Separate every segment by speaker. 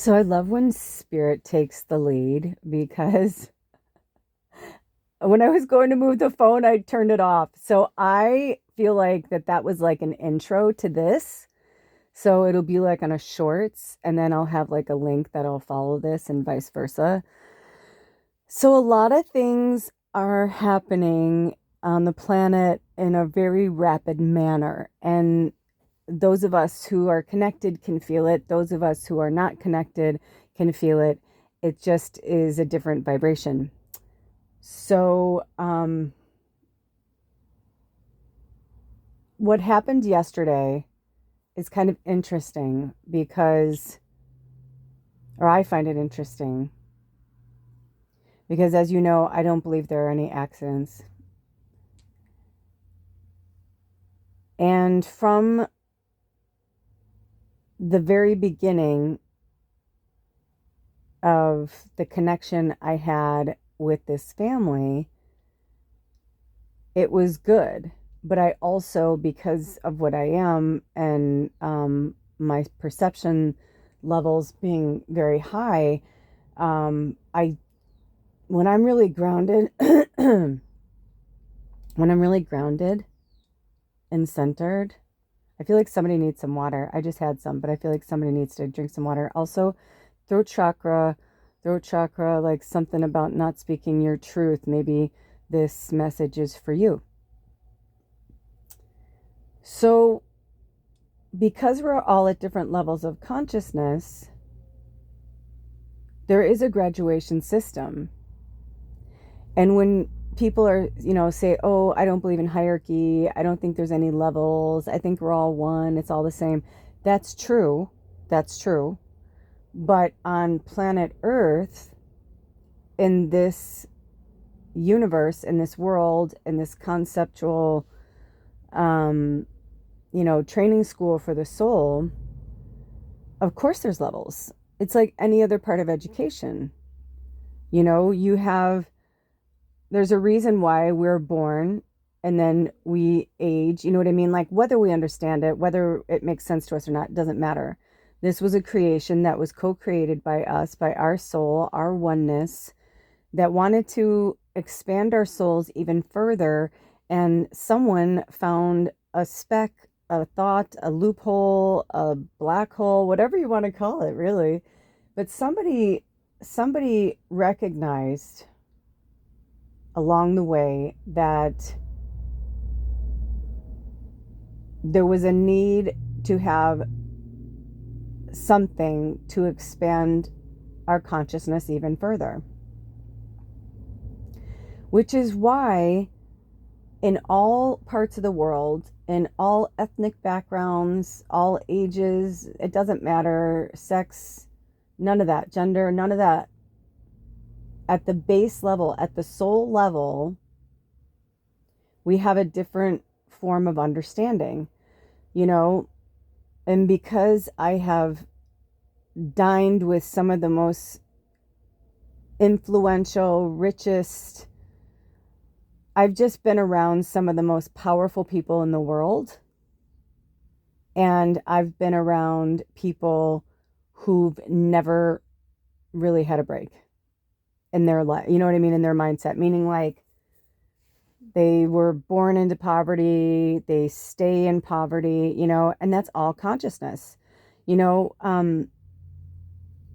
Speaker 1: So I love when spirit takes the lead because when I was going to move the phone, I turned it off. So I feel like that was like an intro to this. So it'll be like on a shorts, and then I'll have like a link that'll follow this and vice versa. So a lot of things are happening on the planet in a very rapid manner. And those of us who are connected can feel it. Those of us who are not connected can feel it. It just is a different vibration. So, what happened yesterday is kind of interesting because, or I find it interesting because, as you know, I don't believe there are any accidents. And from the very beginning of the connection I had with this family, it was good. But I also, because of what I am and my perception levels being very high, I when I'm really grounded, when I'm really grounded and centered, I feel like somebody needs some water. I just had some, but I feel like somebody needs to drink some water. Also, throat chakra, throat chakra, like something about not speaking your truth. Maybe this message is for you. So, because we're all at different levels of consciousness, there is a graduation system. And when people are, say, oh, I don't believe in hierarchy, I don't think there's any levels, I think we're all one, it's all the same. That's true. That's true. But on planet Earth, in this universe, in this world, in this conceptual, um, training school for the soul, of course there's levels. It's like any other part of education. You have, there's a reason why we're born and then we age. You know what I mean? Like whether we understand it, whether it makes sense to us or not, doesn't matter. This was a creation that was co-created by us, by our soul, our oneness, that wanted to expand our souls even further. And someone found a speck, a thought, a loophole, a black hole, whatever you want to call it, really. But somebody recognized along the way that there was a need to have something to expand our consciousness even further. Which is why in all parts of the world, in all ethnic backgrounds, all ages, it doesn't matter, sex, none of that, gender, none of that. At the base level, at the soul level, we have a different form of understanding, you know, and because I have dined with some of the most influential, richest, I've just been around some of the most powerful people in the world. And I've been around people who've never really had a break in their life. You know what I mean? In their mindset, meaning like they were born into poverty, they stay in poverty, and that's all consciousness. You know,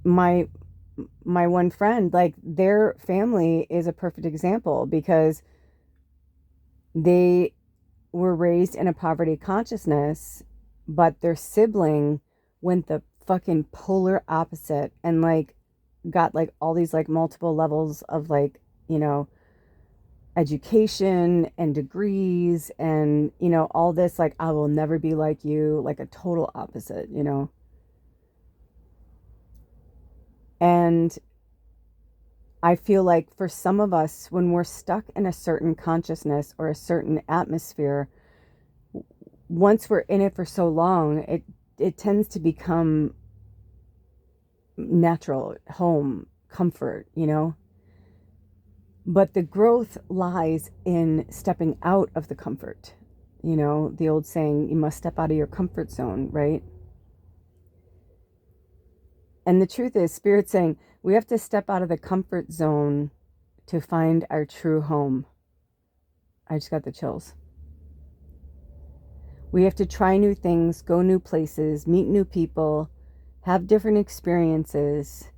Speaker 1: my my one friend, like their family is a perfect example because they were raised in a poverty consciousness, but their sibling went the fucking polar opposite and like got like all these like multiple levels of like, education and degrees and, all this like I will never be like you, like a total opposite. And I feel like for some of us, when we're stuck in a certain consciousness or a certain atmosphere, once we're in it for so long, it tends to become natural, home, comfort. But the growth lies in stepping out of the comfort. The old saying, you must step out of your comfort zone, right? And the truth is, Spirit's saying we have to step out of the comfort zone to find our true home. I just got the chills. We have to try new things, go new places, meet new people, have different experiences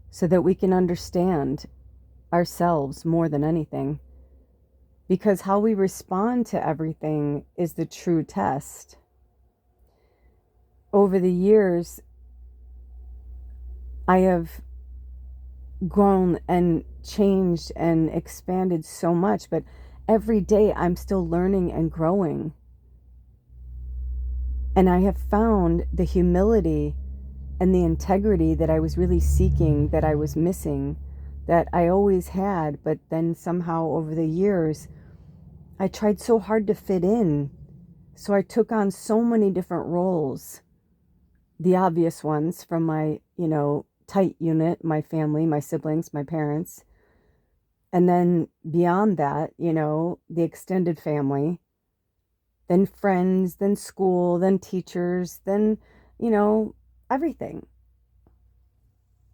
Speaker 1: so that we can understand ourselves more than anything. Because how we respond to everything is the true test. Over the years, I have grown and changed and expanded so much, but every day I'm still learning and growing. And I have found the humility and the integrity that I was really seeking, that I was missing, that I always had, but then somehow over the years, I tried so hard to fit in. So I took on so many different roles. The obvious ones from my, tight unit, my family, my siblings, my parents. And then beyond that, the extended family, then friends, then school, then teachers, then, everything.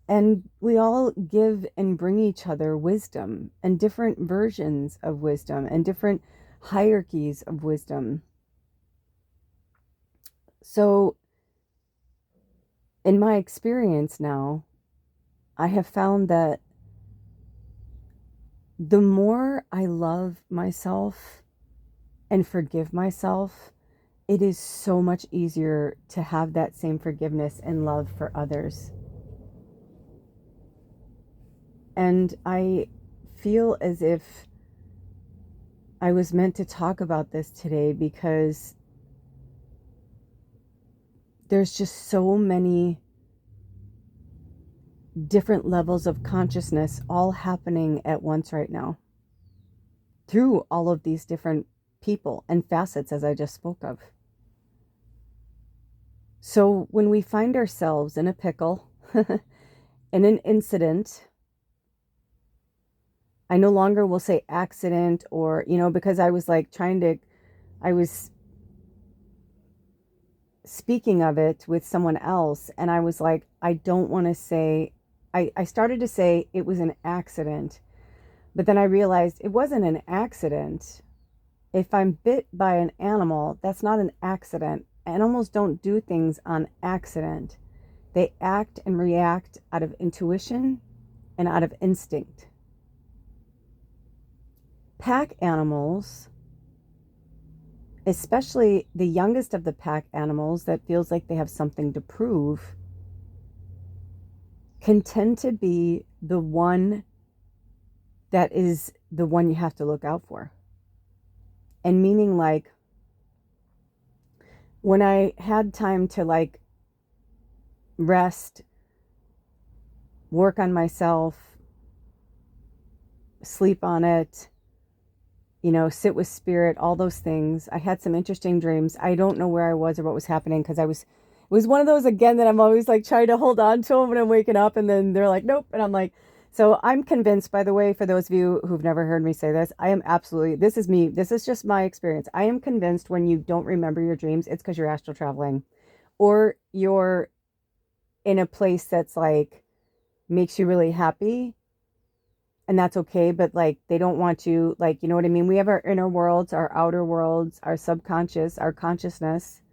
Speaker 1: And we all give and bring each other wisdom and different versions of wisdom and different hierarchies of wisdom. So, in my experience now, I have found that the more I love myself and forgive myself, it is so much easier to have that same forgiveness and love for others. And I feel as if I was meant to talk about this today because there's just so many different levels of consciousness all happening at once right now through all of these different people and facets, as I just spoke of. So when we find ourselves in a pickle, in an incident, I no longer will say accident or, because I was I was speaking of it with someone else and I was like, I don't want to say, I started to say it was an accident, but then I realized it wasn't an accident. If I'm bit by an animal, that's not an accident. Animals don't do things on accident. They act and react out of intuition and out of instinct. Pack animals, especially the youngest of the pack animals that feels like they have something to prove, can tend to be the one that is the one you have to look out for. And meaning like, when I had time to rest, work on myself, sleep on it, sit with spirit, all those things. I had some interesting dreams. I don't know where I was or what was happening because it was one of those again that I'm always trying to hold on to them when I'm waking up and then they're like, nope. And I'm like, so I'm convinced, by the way, for those of you who've never heard me say this, I am absolutely, this is me. This is just my experience. I am convinced when you don't remember your dreams, it's because you're astral traveling or you're in a place that's makes you really happy. And that's okay, but they don't want you, you know what I mean? We have our inner worlds, our outer worlds, our subconscious, our consciousness,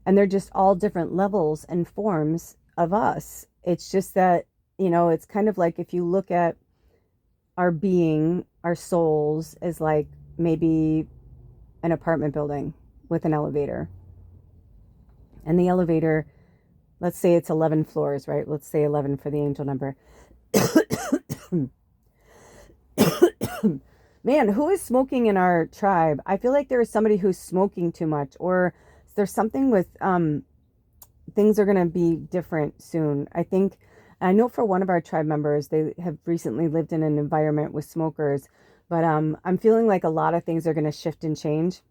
Speaker 1: and they're just all different levels and forms of us. It's just that, it's kind of like if you look at our being, our souls, as maybe an apartment building with an elevator. And the elevator, let's say it's 11 floors, right? Let's say 11 for the angel number. Man, who is smoking in our tribe? I feel like there is somebody who's smoking too much, or there's something with things are going to be different soon. I know for one of our tribe members, they have recently lived in an environment with smokers, but I'm feeling like a lot of things are going to shift and change.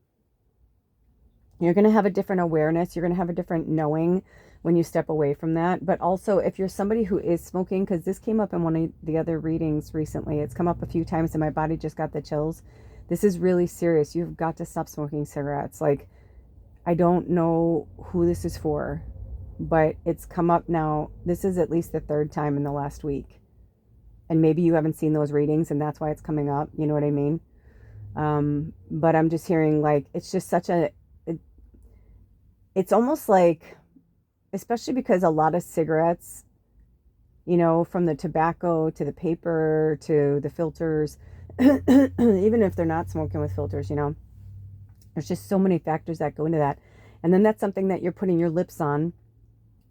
Speaker 1: You're going to have a different awareness. You're going to have a different knowing when you step away from that. But also, if you're somebody who is smoking, because this came up in one of the other readings recently, it's come up a few times and my body just got the chills. This is really serious. You've got to stop smoking cigarettes. I don't know who this is for, but it's come up now. This is at least the third time in the last week. And maybe you haven't seen those readings and that's why it's coming up. You know what I mean? But I'm just hearing like, it's just such it, it's almost like, especially because a lot of cigarettes, from the tobacco to the paper to the filters, even if they're not smoking with filters, there's just so many factors that go into that. And then that's something that you're putting your lips on,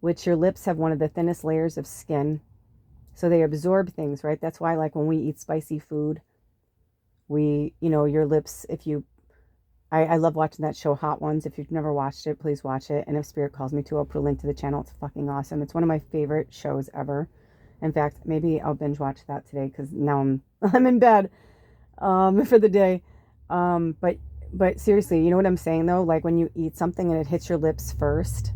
Speaker 1: which your lips have one of the thinnest layers of skin. So they absorb things, right? That's why, like, when we eat spicy food, your lips, I love watching that show, Hot Ones. If you've never watched it, please watch it. And if Spirit calls me to, I'll put a link to the channel. It's fucking awesome. It's one of my favorite shows ever. In fact, maybe I'll binge watch that today because now I'm in bed for the day. But seriously, you know what I'm saying though? Like when you eat something and it hits your lips first,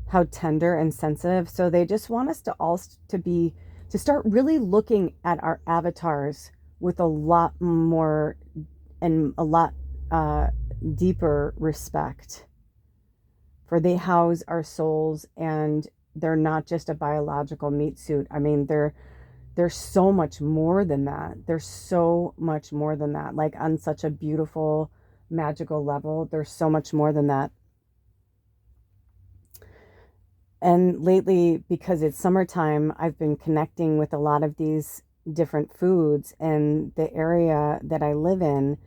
Speaker 1: how tender and sensitive. So they just want us to all to start really looking at our avatars with a lot more and a lot deeper respect, for they house our souls, and they're not just a biological meat suit. I mean, they're so much more than that. There's so much more than that. Like on such a beautiful, magical level, there's so much more than that. And lately, because it's summertime, I've been connecting with a lot of these different foods, and the area that I live in,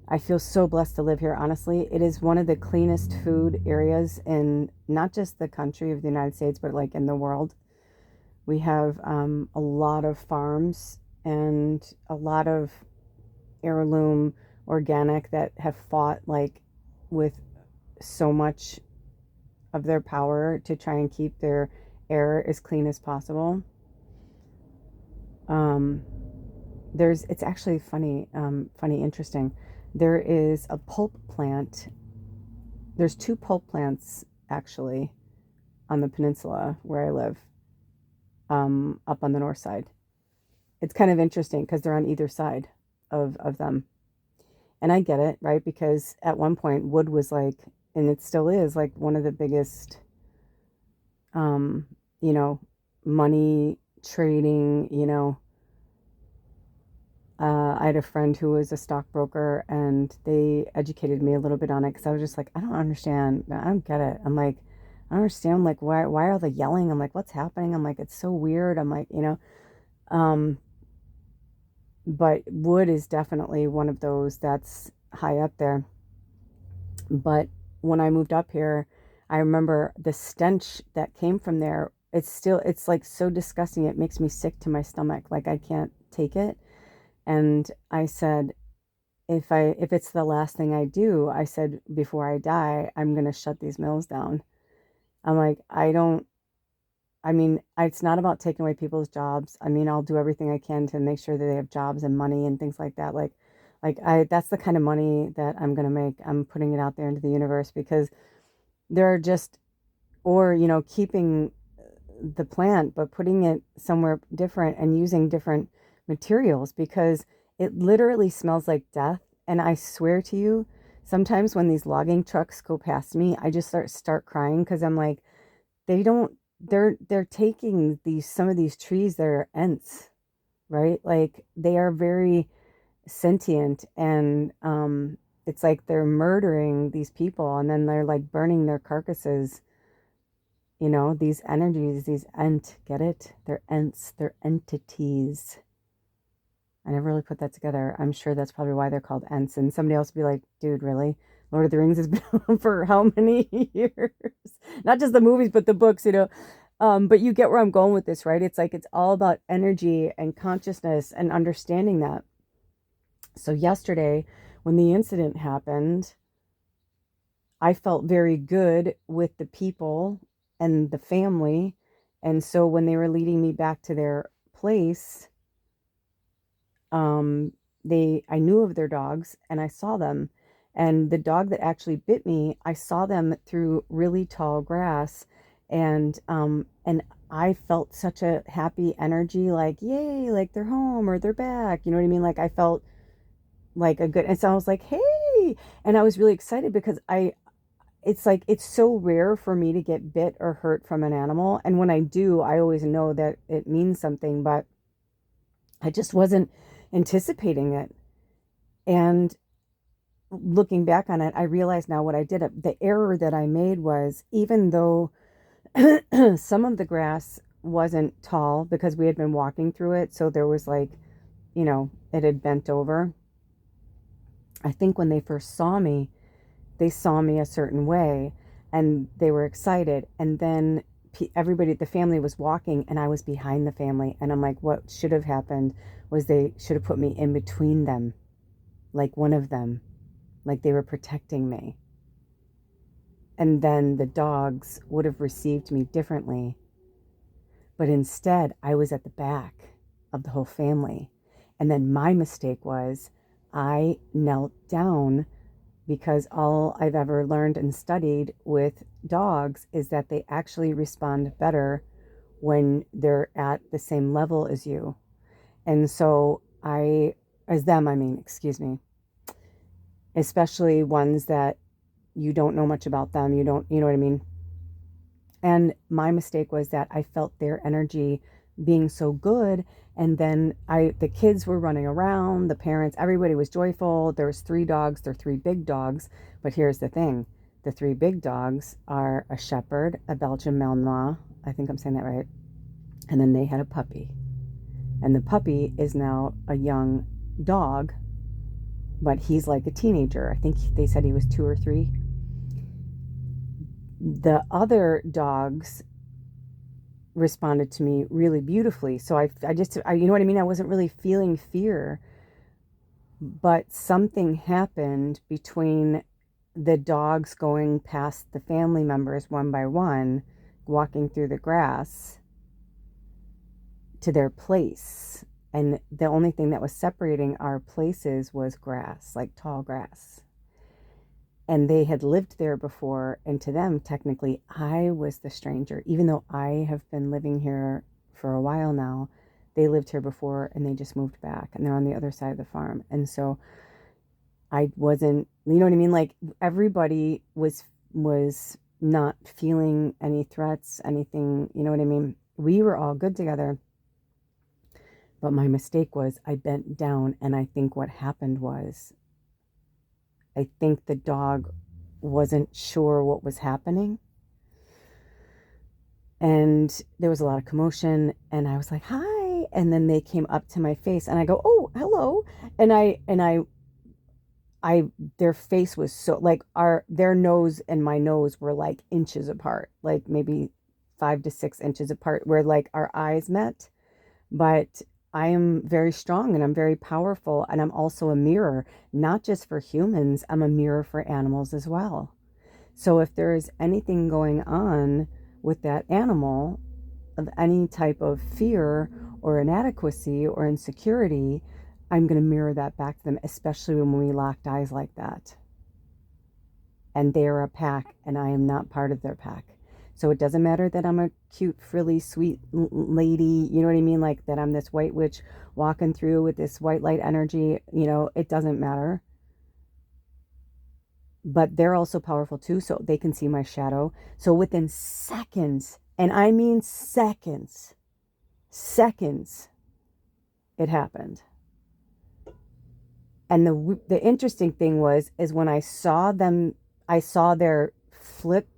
Speaker 1: I feel so blessed to live here. Honestly, it is one of the cleanest food areas in not just the country of the United States, but like in the world. We have a lot of farms and a lot of heirloom organic that have fought like with so much of their power to try and keep their air as clean as possible. Um, it's actually funny, interesting. There is a pulp plant. There's two pulp plants actually on the peninsula where I live, up on the north side. It's kind of interesting because they're on either side of them. And I get it, right? Because at one point, wood was like, and it still is like one of the biggest, um, you know, money trading, I had a friend who was a stockbroker and they educated me a little bit on it because I was just like, I don't understand. I don't get it. I'm like, I don't understand. I'm like, why are they yelling? I'm like, what's happening? I'm like, it's so weird. I'm like, um, but wood is definitely one of those that's high up there. But when I moved up here, I remember the stench that came from there. It's like so disgusting. It makes me sick to my stomach. Like I can't take it. And I said, if it's the last thing I do, I said, before I die, I'm going to shut these mills down. I'm like, I mean, it's not about taking away people's jobs. I mean, I'll do everything I can to make sure that they have jobs and money and things like that. That's the kind of money that I'm going to make. I'm putting it out there into the universe because there are just, or, keeping the plant, but putting it somewhere different and using different materials because it literally smells like death. And I swear to you, sometimes when these logging trucks go past me, I just start crying because I'm like, they don't, they're taking some of these trees that are Ents, right? Like they are very sentient, and it's like they're murdering these people and then they're like burning their carcasses. These energies, these Ent, get it? They're Ents, they're entities. I never really put that together. I'm sure that's probably why they're called Ents. And somebody else would be like, dude, really? Lord of the Rings has been on for how many years? Not just the movies, but the books. But you get where I'm going with this, right? It's like it's all about energy and consciousness and understanding that. So yesterday, when the incident happened, I felt very good with the people and the family. And so when they were leading me back to their place, um, I knew of their dogs and I saw them. And the dog that actually bit me, I saw them through really tall grass. And I felt such a happy energy, like, yay, like they're home or they're back. You know what I mean? Like I felt like a good, and so I was like, hey, and I was really excited because it's like, it's so rare for me to get bit or hurt from an animal. And when I do, I always know that it means something, but I just wasn't anticipating it. And looking back on it, I realize now what I did. The error that I made was, even though some of the grass wasn't tall because we had been walking through it, so there was like, it had bent over. I think when they first saw me, they saw me a certain way and they were excited. And then everybody, the family was walking and I was behind the family. And I'm like, what should have happened was they should have put me in between them, like one of them, like they were protecting me. And then the dogs would have received me differently. But instead, I was at the back of the whole family. And then my mistake was I knelt down, because all I've ever learned and studied with dogs is that they actually respond better when they're at the same level as you. And so as them, I mean, excuse me, especially ones that you don't know much about them, you know what I mean? And my mistake was that I felt their energy being so good. And then the kids were running around, the parents, everybody was joyful. There was 3 dogs, they're 3 big dogs. But here's the thing. The 3 big dogs are a shepherd, a Belgian Malinois, I think I'm saying that right. And then they had a puppy. And the puppy is now a young dog, but he's like a teenager. I think they said he was 2 or 3. The other dogs responded to me really beautifully. So I you know what I mean? I wasn't really feeling fear, but something happened between the dogs going past the family members one by one, walking through the grass to their place. And the only thing that was separating our places was grass, like tall grass. And they had lived there before, and to them, technically, I was the stranger. Even though I have been living here for a while now, they lived here before and they just moved back, and they're on the other side of the farm. And so I wasn't, you know what I mean? Like, everybody was not feeling any threats, anything, you know what I mean? We were all good together. But my mistake was I bent down, and I think what happened was, I think the dog wasn't sure what was happening. And there was a lot of commotion, and I was like, hi. And then they came up to my face and I go, oh, hello. And their face was so like their nose and my nose were like inches apart, like maybe 5 to 6 inches apart, where like our eyes met. But I am very strong and I'm very powerful, and I'm also a mirror, not just for humans, I'm a mirror for animals as well. So if there is anything going on with that animal of any type of fear or inadequacy or insecurity, I'm going to mirror that back to them, especially when we locked eyes like that. And they are a pack and I am not part of their pack. So it doesn't matter that I'm a cute, frilly, sweet lady, you know what I mean? Like that I'm this white witch walking through with this white light energy, it doesn't matter. But they're also powerful too, so they can see my shadow. So within seconds, and I mean seconds, it happened. And the interesting thing is when I saw their flip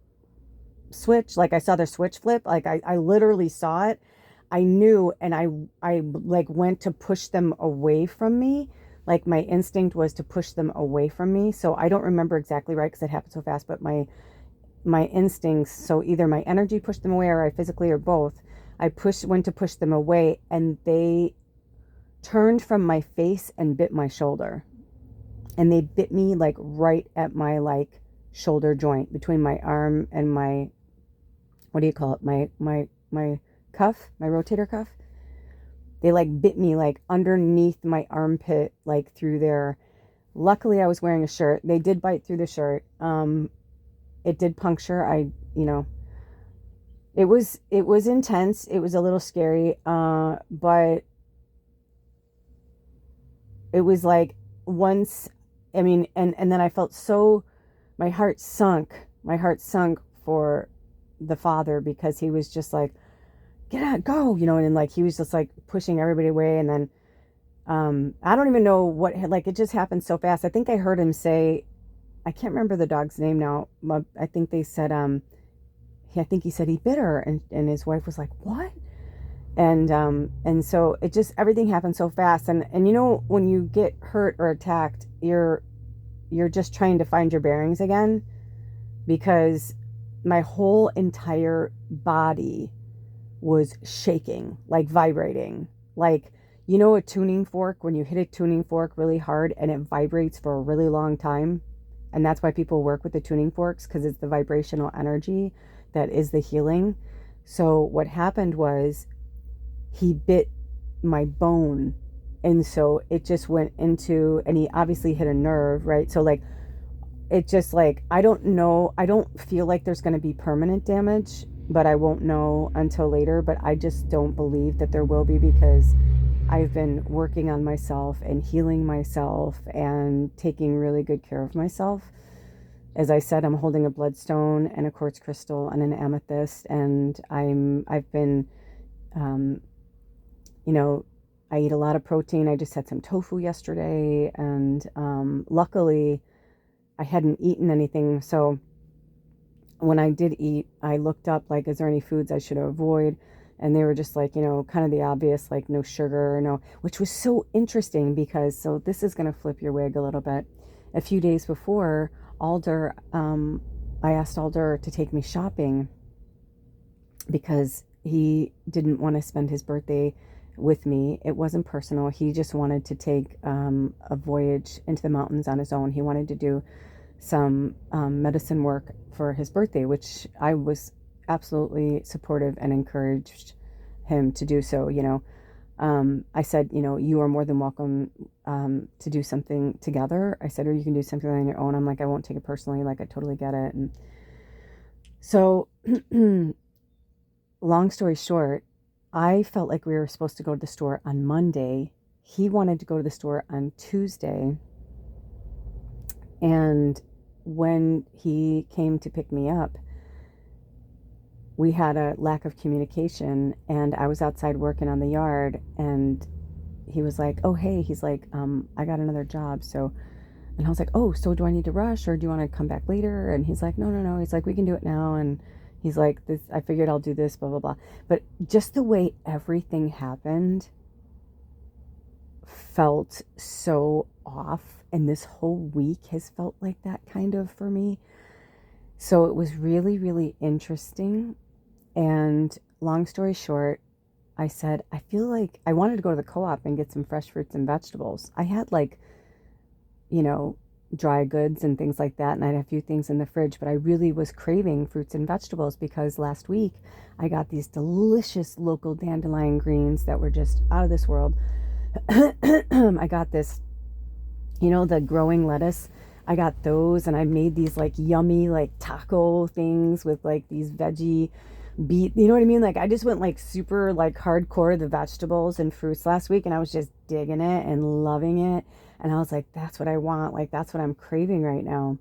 Speaker 1: switch, like I saw their switch flip, like I literally saw it. I knew, and I like went to push them away from me. Like my instinct was to push them away from me. So I don't remember exactly right because it happened so fast, but my instincts, so either my energy pushed them away or I physically, or both, went to push them away, and they turned from my face and bit my shoulder. And they bit me like right at my like shoulder joint between my arm and my, what do you call it? My cuff, my rotator cuff. They like bit me like underneath my armpit, like through there. Luckily I was wearing a shirt. They did bite through the shirt. It did puncture. It was intense. It was a little scary. But it was like once, I mean, and then I felt so, my heart sunk My heart sunk for the father, because he was just like, get out, go, and like he was just like pushing everybody away. And then I don't even know what, like, it just happened so fast. I think I heard him say, I can't remember the dog's name now. I think they said, I think he said he bit her, and his wife was like, what? And so it just, everything happened so fast. And when you get hurt or attacked, you're just trying to find your bearings again, because my whole entire body was shaking, like vibrating, like, a tuning fork, when you hit a tuning fork really hard and it vibrates for a really long time. And that's why people work with the tuning forks, because it's the vibrational energy that is the healing. So what happened was, he bit my bone, and so it just went into, and he obviously hit a nerve, right? So like, it just, like, I don't know, I don't feel like there's going to be permanent damage, but I won't know until later. But I just don't believe that there will be, because I've been working on myself and healing myself and taking really good care of myself. As I said, I'm holding a bloodstone and a quartz crystal and an amethyst, and I've been, um, I eat a lot of protein. I just had some tofu yesterday, and luckily I hadn't eaten anything. So when I did eat, I looked up, like, is there any foods I should avoid? And they were just like, kind of the obvious, like no sugar, no, which was so interesting, because, so this is going to flip your wig a little bit. A few days before, Alder, I asked Alder to take me shopping, because he didn't want to spend his birthday with me. It wasn't personal. He just wanted to take a voyage into the mountains on his own. He wanted to do some medicine work for his birthday, which I was absolutely supportive and encouraged him to do so. I said, you are more than welcome to do something together. I said, or you can do something on your own. I'm like, I won't take it personally. Like, I totally get it. And so long story short, I felt like we were supposed to go to the store on Monday. He wanted to go to the store on Tuesday. And when he came to pick me up, we had a lack of communication, and I was outside working on the yard, and he was like, oh, hey, he's like, I got another job. So, and I was like, oh, so do I need to rush, or do you want to come back later? And he's like, no. He's like, we can do it now. And he's like, this, I figured I'll do this, blah, blah, blah. But just the way everything happened felt so off. And this whole week has felt like that kind of for me. So it was really, really interesting. And long story short, I said, I feel like I wanted to go to the co-op and get some fresh fruits and vegetables. I had like, dry goods and things like that, and I had a few things in the fridge, but I really was craving fruits and vegetables, because last week I got these delicious local dandelion greens that were just out of this world. I got this, the growing lettuce. I got those, and I made these like yummy like taco things with like these veggie beet, you know what I mean? Like, I just went like super like hardcore to the vegetables and fruits last week, and I was just digging it and loving it. And I was like, that's what I want. Like, that's what I'm craving right now.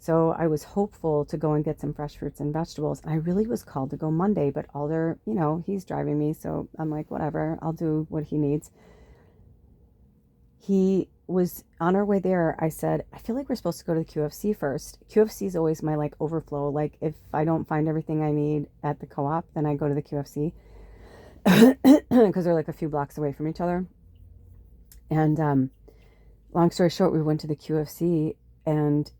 Speaker 1: So I was hopeful to go and get some fresh fruits and vegetables. And I really was called to go Monday, but Alder, he's driving me. So I'm like, whatever, I'll do what he needs. He was on our way there. I said, I feel like we're supposed to go to the QFC first. QFC is always my like overflow. Like, if I don't find everything I need at the co-op, then I go to the QFC, because they're like a few blocks away from each other. And long story short, we went to the QFC, and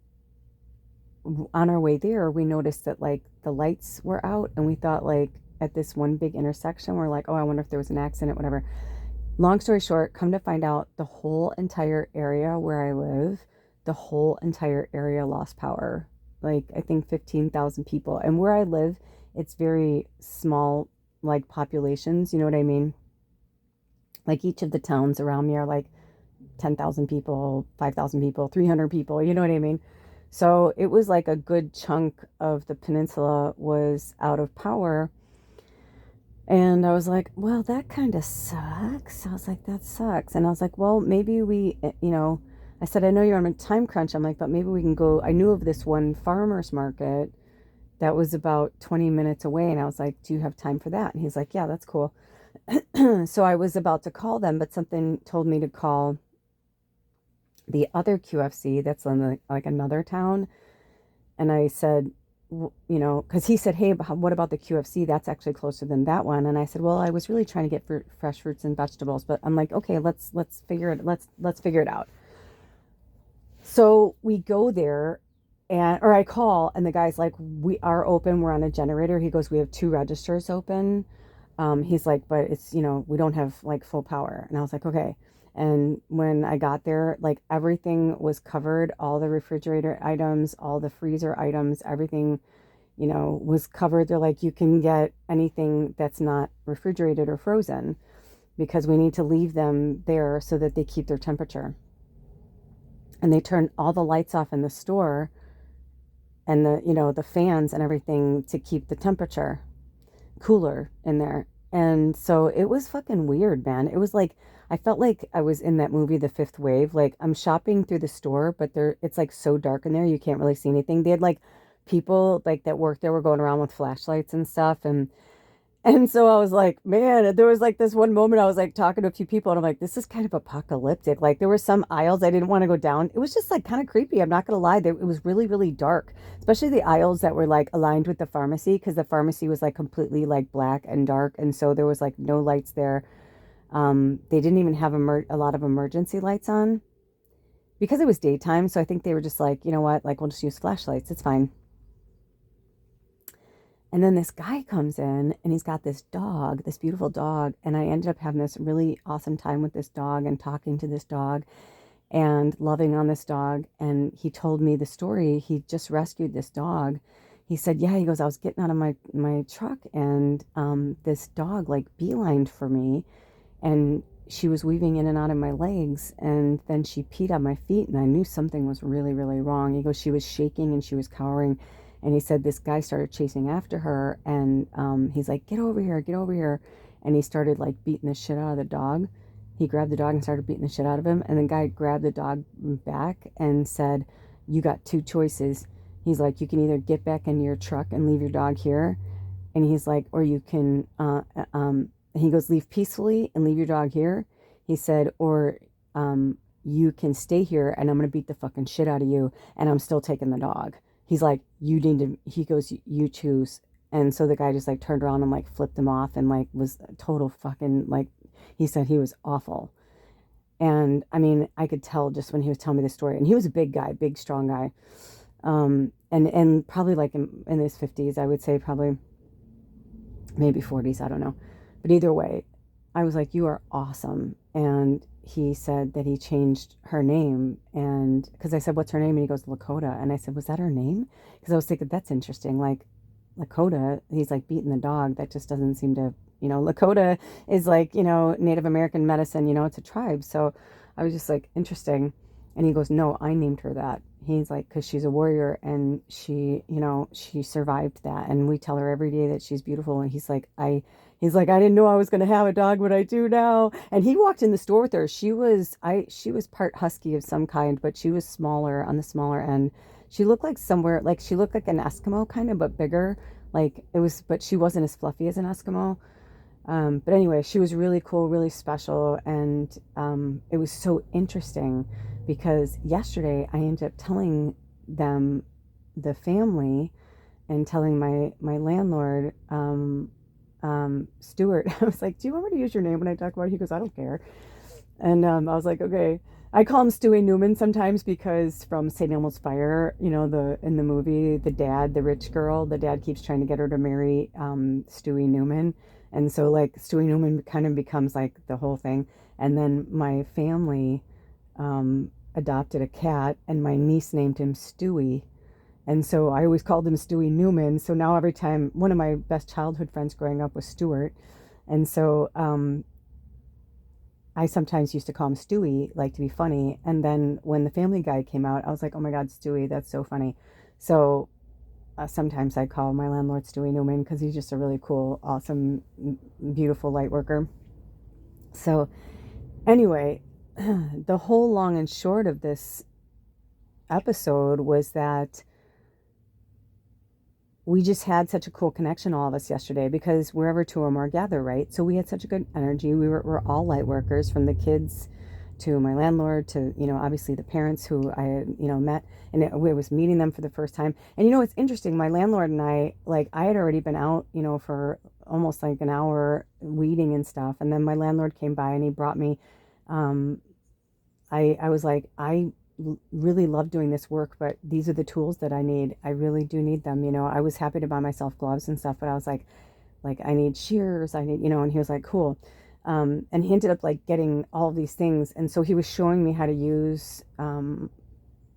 Speaker 1: on our way there, we noticed that like the lights were out, and we thought, like, at this one big intersection, we're like, oh, I wonder if there was an accident, whatever. Long story short, come to find out, the whole entire area where I live, the whole entire area lost power. Like, I think 15,000 people. And where I live, it's very small, like, populations, you know what I mean? Like, each of the towns around me are like 10,000 people, 5,000 people, 300 people, you know what I mean? So it was like a good chunk of the peninsula was out of power. And I was like, well, that kind of sucks. I was like, that sucks. And I was like, well, maybe we, I said, I know you're on a time crunch. I'm like, but maybe we can go. I knew of this one farmer's market that was about 20 minutes away. And I was like, do you have time for that? And he's like, yeah, that's cool. So I was about to call them, but something told me to call the other QFC that's in like another town. And I said, because he said, hey, what about the QFC? That's actually closer than that one. And I said, well, I was really trying to get fresh fruits and vegetables, but I'm like, okay, let's figure it, let's figure it out. So we go there, or I call, and the guy's like, we are open. We're on a generator. He goes, we have two registers open. He's like, but it's, we don't have like full power. And I was like, okay. And when I got there, like everything was covered, all the refrigerator items, all the freezer items, everything, was covered. They're like, you can get anything that's not refrigerated or frozen because we need to leave them there so that they keep their temperature. And they turn all the lights off in the store and the fans and everything to keep the temperature cooler in there. And so it was fucking weird, man. It was like I felt like I was in that movie The Fifth Wave. Like I'm shopping through the store, but it's like so dark in there you can't really see anything. They had like people like that worked there were going around with flashlights and stuff, and so I was like, man, there was like this one moment I was like talking to a few people and I'm like, this is kind of apocalyptic. Like there were some aisles I didn't want to go down. It was just like kind of creepy. I'm not going to lie. It was really, really dark, especially the aisles that were like aligned with the pharmacy because the pharmacy was like completely like black and dark. And so there was like no lights there. They didn't even have a lot of emergency lights on because it was daytime. So I think they were just like, you know what, like we'll just use flashlights. It's fine. And then this guy comes in and he's got this dog, this beautiful dog. And I ended up having this really awesome time with this dog and talking to this dog and loving on this dog. And he told me the story. He just rescued this dog. He said, yeah, he goes, I was getting out of my truck and this dog like beelined for me and she was weaving in and out of my legs. And then she peed on my feet and I knew something was really, really wrong. He goes, she was shaking and she was cowering. And he said this guy started chasing after her and he's like, get over here, get over here. And he started like beating the shit out of the dog. He grabbed the dog and started beating the shit out of him. And the guy grabbed the dog back and said, you got two choices. He's like, you can either get back in your truck and leave your dog here. And he's like, or you can, he goes, leave peacefully and leave your dog here. He said, or you can stay here and I'm going to beat the fucking shit out of you. And I'm still taking the dog. He's like, you need to, he goes, you choose. And so the guy just like turned around and like flipped him off and like was total fucking like, he said he was awful. And I mean, I could tell just when he was telling me the story. And he was a big guy, big, strong guy. And probably like in his 50s, I would say probably maybe 40s, I don't know. But either way, I was like, you are awesome. And he said that he changed her name. And because I said, what's her name? And he goes, Lakota. And I said, was that her name? Because I was thinking, that's interesting. Like Lakota, he's like beating the dog. That just doesn't seem to, Lakota is like, Native American medicine, it's a tribe. So I was just like, interesting. And he goes, no, I named her that. He's like, because she's a warrior and she, she survived that. And we tell her every day that she's beautiful. And he's like, I didn't know I was going to have a dog, but I do now. And he walked in the store with her. She was part husky of some kind, but she was smaller, on the smaller end. She looked like she looked like an Eskimo kind of, but bigger. But she wasn't as fluffy as an Eskimo. But anyway, she was really cool, really special. And it was so interesting because yesterday I ended up telling them, the family, and telling my landlord, Stuart, I was like, do you want me to use your name when I talk about it? He goes, I don't care. And I was like, okay. I call him Stewie Newman sometimes because from St. Elmo's Fire, in the movie, the rich girl, the dad keeps trying to get her to marry Stewie Newman. And so like Stewie Newman kind of becomes like the whole thing. And then my family adopted a cat and my niece named him Stewie. And so I always called him Stewie Newman. So now every time, one of my best childhood friends growing up was Stuart. And so I sometimes used to call him Stewie, like to be funny. And then when the Family Guy came out, I was like, oh my God, Stewie, that's so funny. So sometimes I call my landlord Stewie Newman because he's just a really cool, awesome, beautiful light worker. So anyway, the whole long and short of this episode was that we just had such a cool connection, all of us, yesterday, because wherever two or more gather, right? So we had such a good energy. We're all light workers, from the kids to my landlord to, obviously the parents who I had, met, and we was meeting them for the first time. And, it's interesting. My landlord and I, like, I had already been out, for almost like an hour weeding and stuff. And then my landlord came by and he brought me, um, I was like, really love doing this work, but these are the tools that I need. I really do need them. I was happy to buy myself gloves and stuff, but I was like I need shears. I need, and he was like, cool. And he ended up like getting all of these things. And so he was showing me how to use,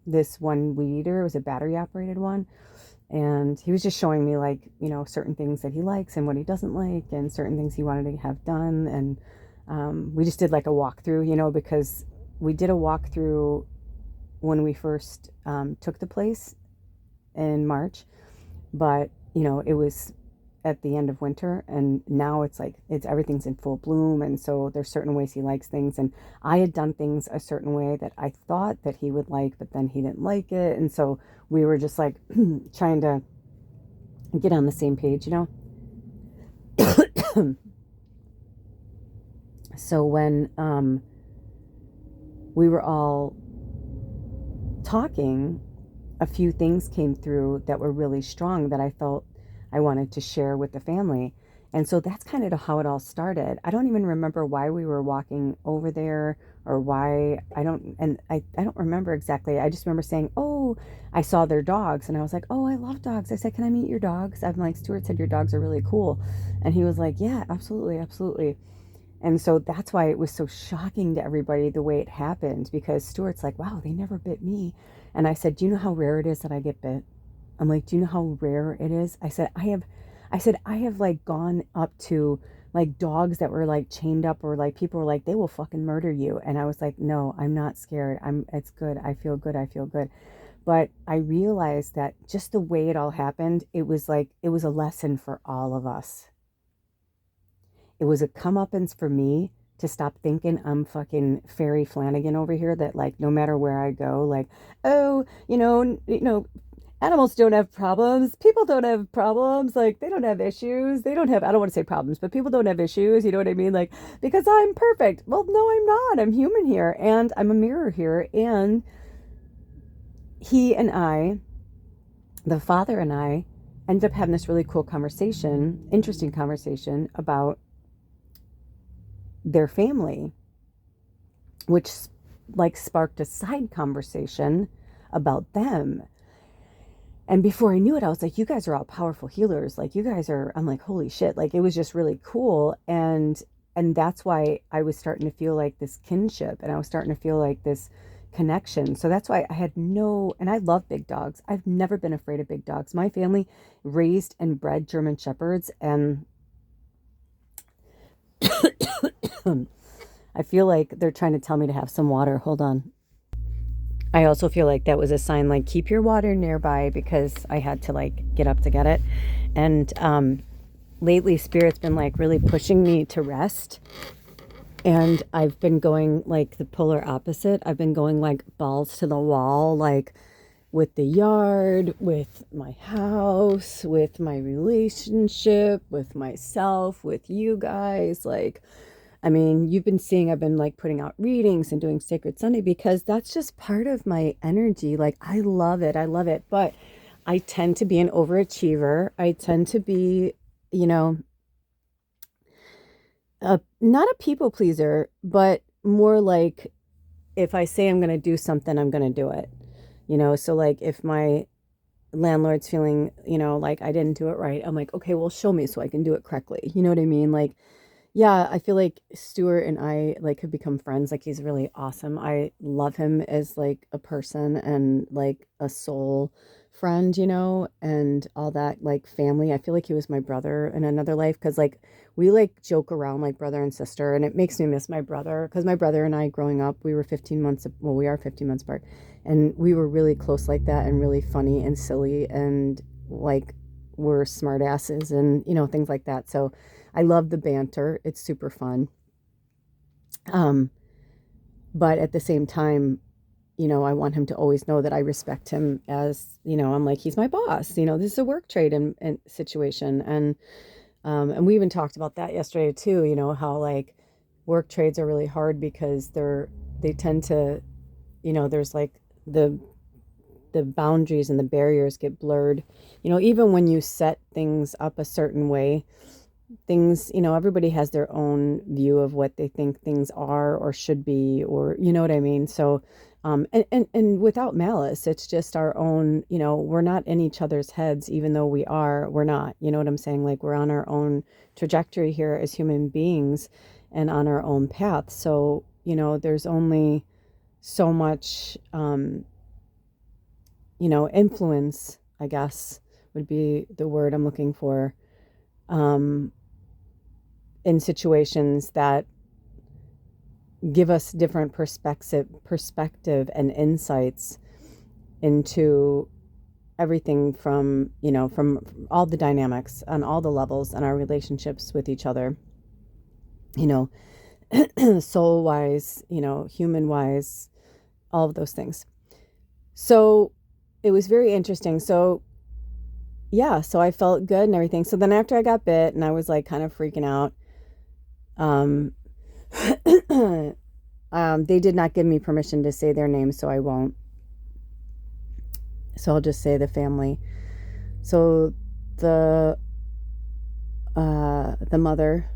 Speaker 1: this one weed eater. It was a battery operated one. And he was just showing me like, certain things that he likes and what he doesn't like, and certain things he wanted to have done. And, we just did like a walkthrough, because we did a walkthrough when we first took the place in March, but it was at the end of winter, and now it's like everything's in full bloom, and so there's certain ways he likes things, and I had done things a certain way that I thought that he would like, but then he didn't like it, and so we were just like trying to get on the same page. So when we were all talking, a few things came through that were really strong that I felt I wanted to share with the family. And so that's kind of how it all started. I don't even remember why we were walking over there, or why. I don't remember exactly. I just remember saying, oh, I saw their dogs, and I was like, oh, I love dogs. I said, can I meet your dogs? I'm like, Stuart said your dogs are really cool. And he was like, yeah, absolutely, absolutely. And so that's why it was so shocking to everybody the way it happened, because Stuart's like, wow, they never bit me. And I said, do you know how rare it is that I get bit? I'm like, do you know how rare it is? I have like gone up to like dogs that were like chained up, or like people were like, they will fucking murder you. And I was like, no, I'm not scared. It's good. I feel good. I feel good. But I realized that just the way it all happened, it was a lesson for all of us. It was a comeuppance for me to stop thinking I'm fucking Fairy Flanagan over here, that like no matter where I go, like, oh, animals don't have problems. People don't have problems. Like, they don't have issues. They don't have, I don't want to say problems, but people don't have issues. You know what I mean? Like, because I'm perfect. Well, no, I'm not. I'm human here, and I'm a mirror here. And he and I, the father and I, ended up having this really cool conversation, interesting conversation about their family, which like sparked a side conversation about them. And before I knew it, I was like, you guys are all powerful healers. Like, you guys are, I'm like, holy shit. Like, it was just really cool. And that's why I was starting to feel like this kinship, and I was starting to feel like this connection. So that's why I had and I love big dogs. I've never been afraid of big dogs. My family raised and bred German Shepherds, and I feel like they're trying to tell me to have some water. Hold on. I also feel like that was a sign, like, keep your water nearby, because I had to like get up to get it. And lately Spirit's been like really pushing me to rest. And I've been going like the polar opposite. I've been going like balls to the wall, like with the yard, with my house, with my relationship, with myself, with you guys. Like, I mean, you've been seeing, I've been like putting out readings and doing Sacred Sunday, because that's just part of my energy. Like, I love it. I love it. But I tend to be an overachiever. I tend to be, not a people pleaser, but more like, if I say I'm going to do something, I'm going to do it. So like if my landlord's feeling, like I didn't do it right, I'm like, okay, well, show me so I can do it correctly. You know what I mean? Like, yeah, I feel like Stuart and I like have become friends. Like, he's really awesome. I love him as like a person and like a soul friend, and all that, like family. I feel like he was my brother in another life, because like we like joke around like brother and sister, and it makes me miss my brother, because my brother and I growing up, we were 15 months, well, we are 15 months apart, and we were really close like that, and really funny and silly, and like we're smart asses and things like that. So I love the banter. It's super fun. Um, But at the same time, I want him to always know that I respect him as, I'm like, he's my boss. This is a work trade and situation. And we even talked about that yesterday too, how like work trades are really hard because they tend to, there's like the the boundaries and the barriers get blurred. Even when you set things up a certain way, things, everybody has their own view of what they think things are or should be, or you know what I mean? So, and without malice, it's just our own, we're not in each other's heads, even though we're not, you know what I'm saying? Like we're on our own trajectory here as human beings and on our own path. So, there's only so much, influence, I guess would be the word I'm looking for, um, in situations that give us different perspective and insights into everything from, from all the dynamics on all the levels and our relationships with each other, you know, soul wise, human wise, all of those things. So it was very interesting. So yeah, so I felt good and everything. So then after I got bit and I was like kind of freaking out, um, they did not give me permission to say their names, so I won't. So I'll just say the family. So the the mother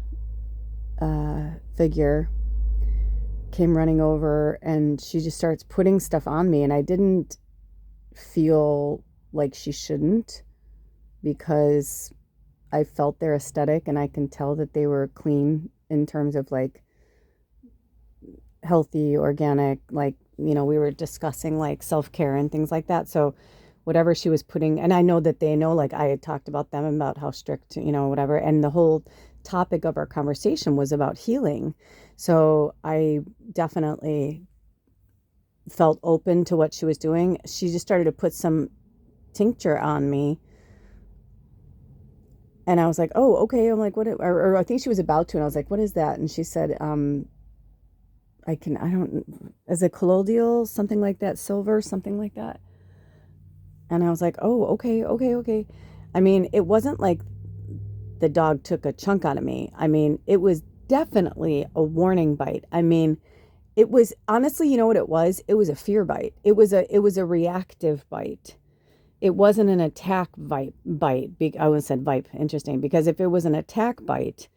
Speaker 1: figure came running over and she just starts putting stuff on me, and I didn't feel like she shouldn't, because I felt their aesthetic and I can tell that they were clean in terms of like healthy, organic, like, we were discussing like self-care and things like that. So whatever she was putting, and I know that they know, like I had talked about them about how strict, whatever. And the whole topic of our conversation was about healing. So I definitely felt open to what she was doing. She just started to put some tincture on me. And I was like, oh, okay. I'm like, what? Or I think she was about to. And I was like, what is that? And she said, I don't, as a colloidal, something like that, silver, something like that. And I was like, oh, okay, okay, okay. I mean, it wasn't like the dog took a chunk out of me. I mean, it was definitely a warning bite. I mean, it was honestly, you know what it was? It was a fear bite. It was a reactive bite. It wasn't an attack bite. I almost said vipe. Interesting, because if it was an attack bite,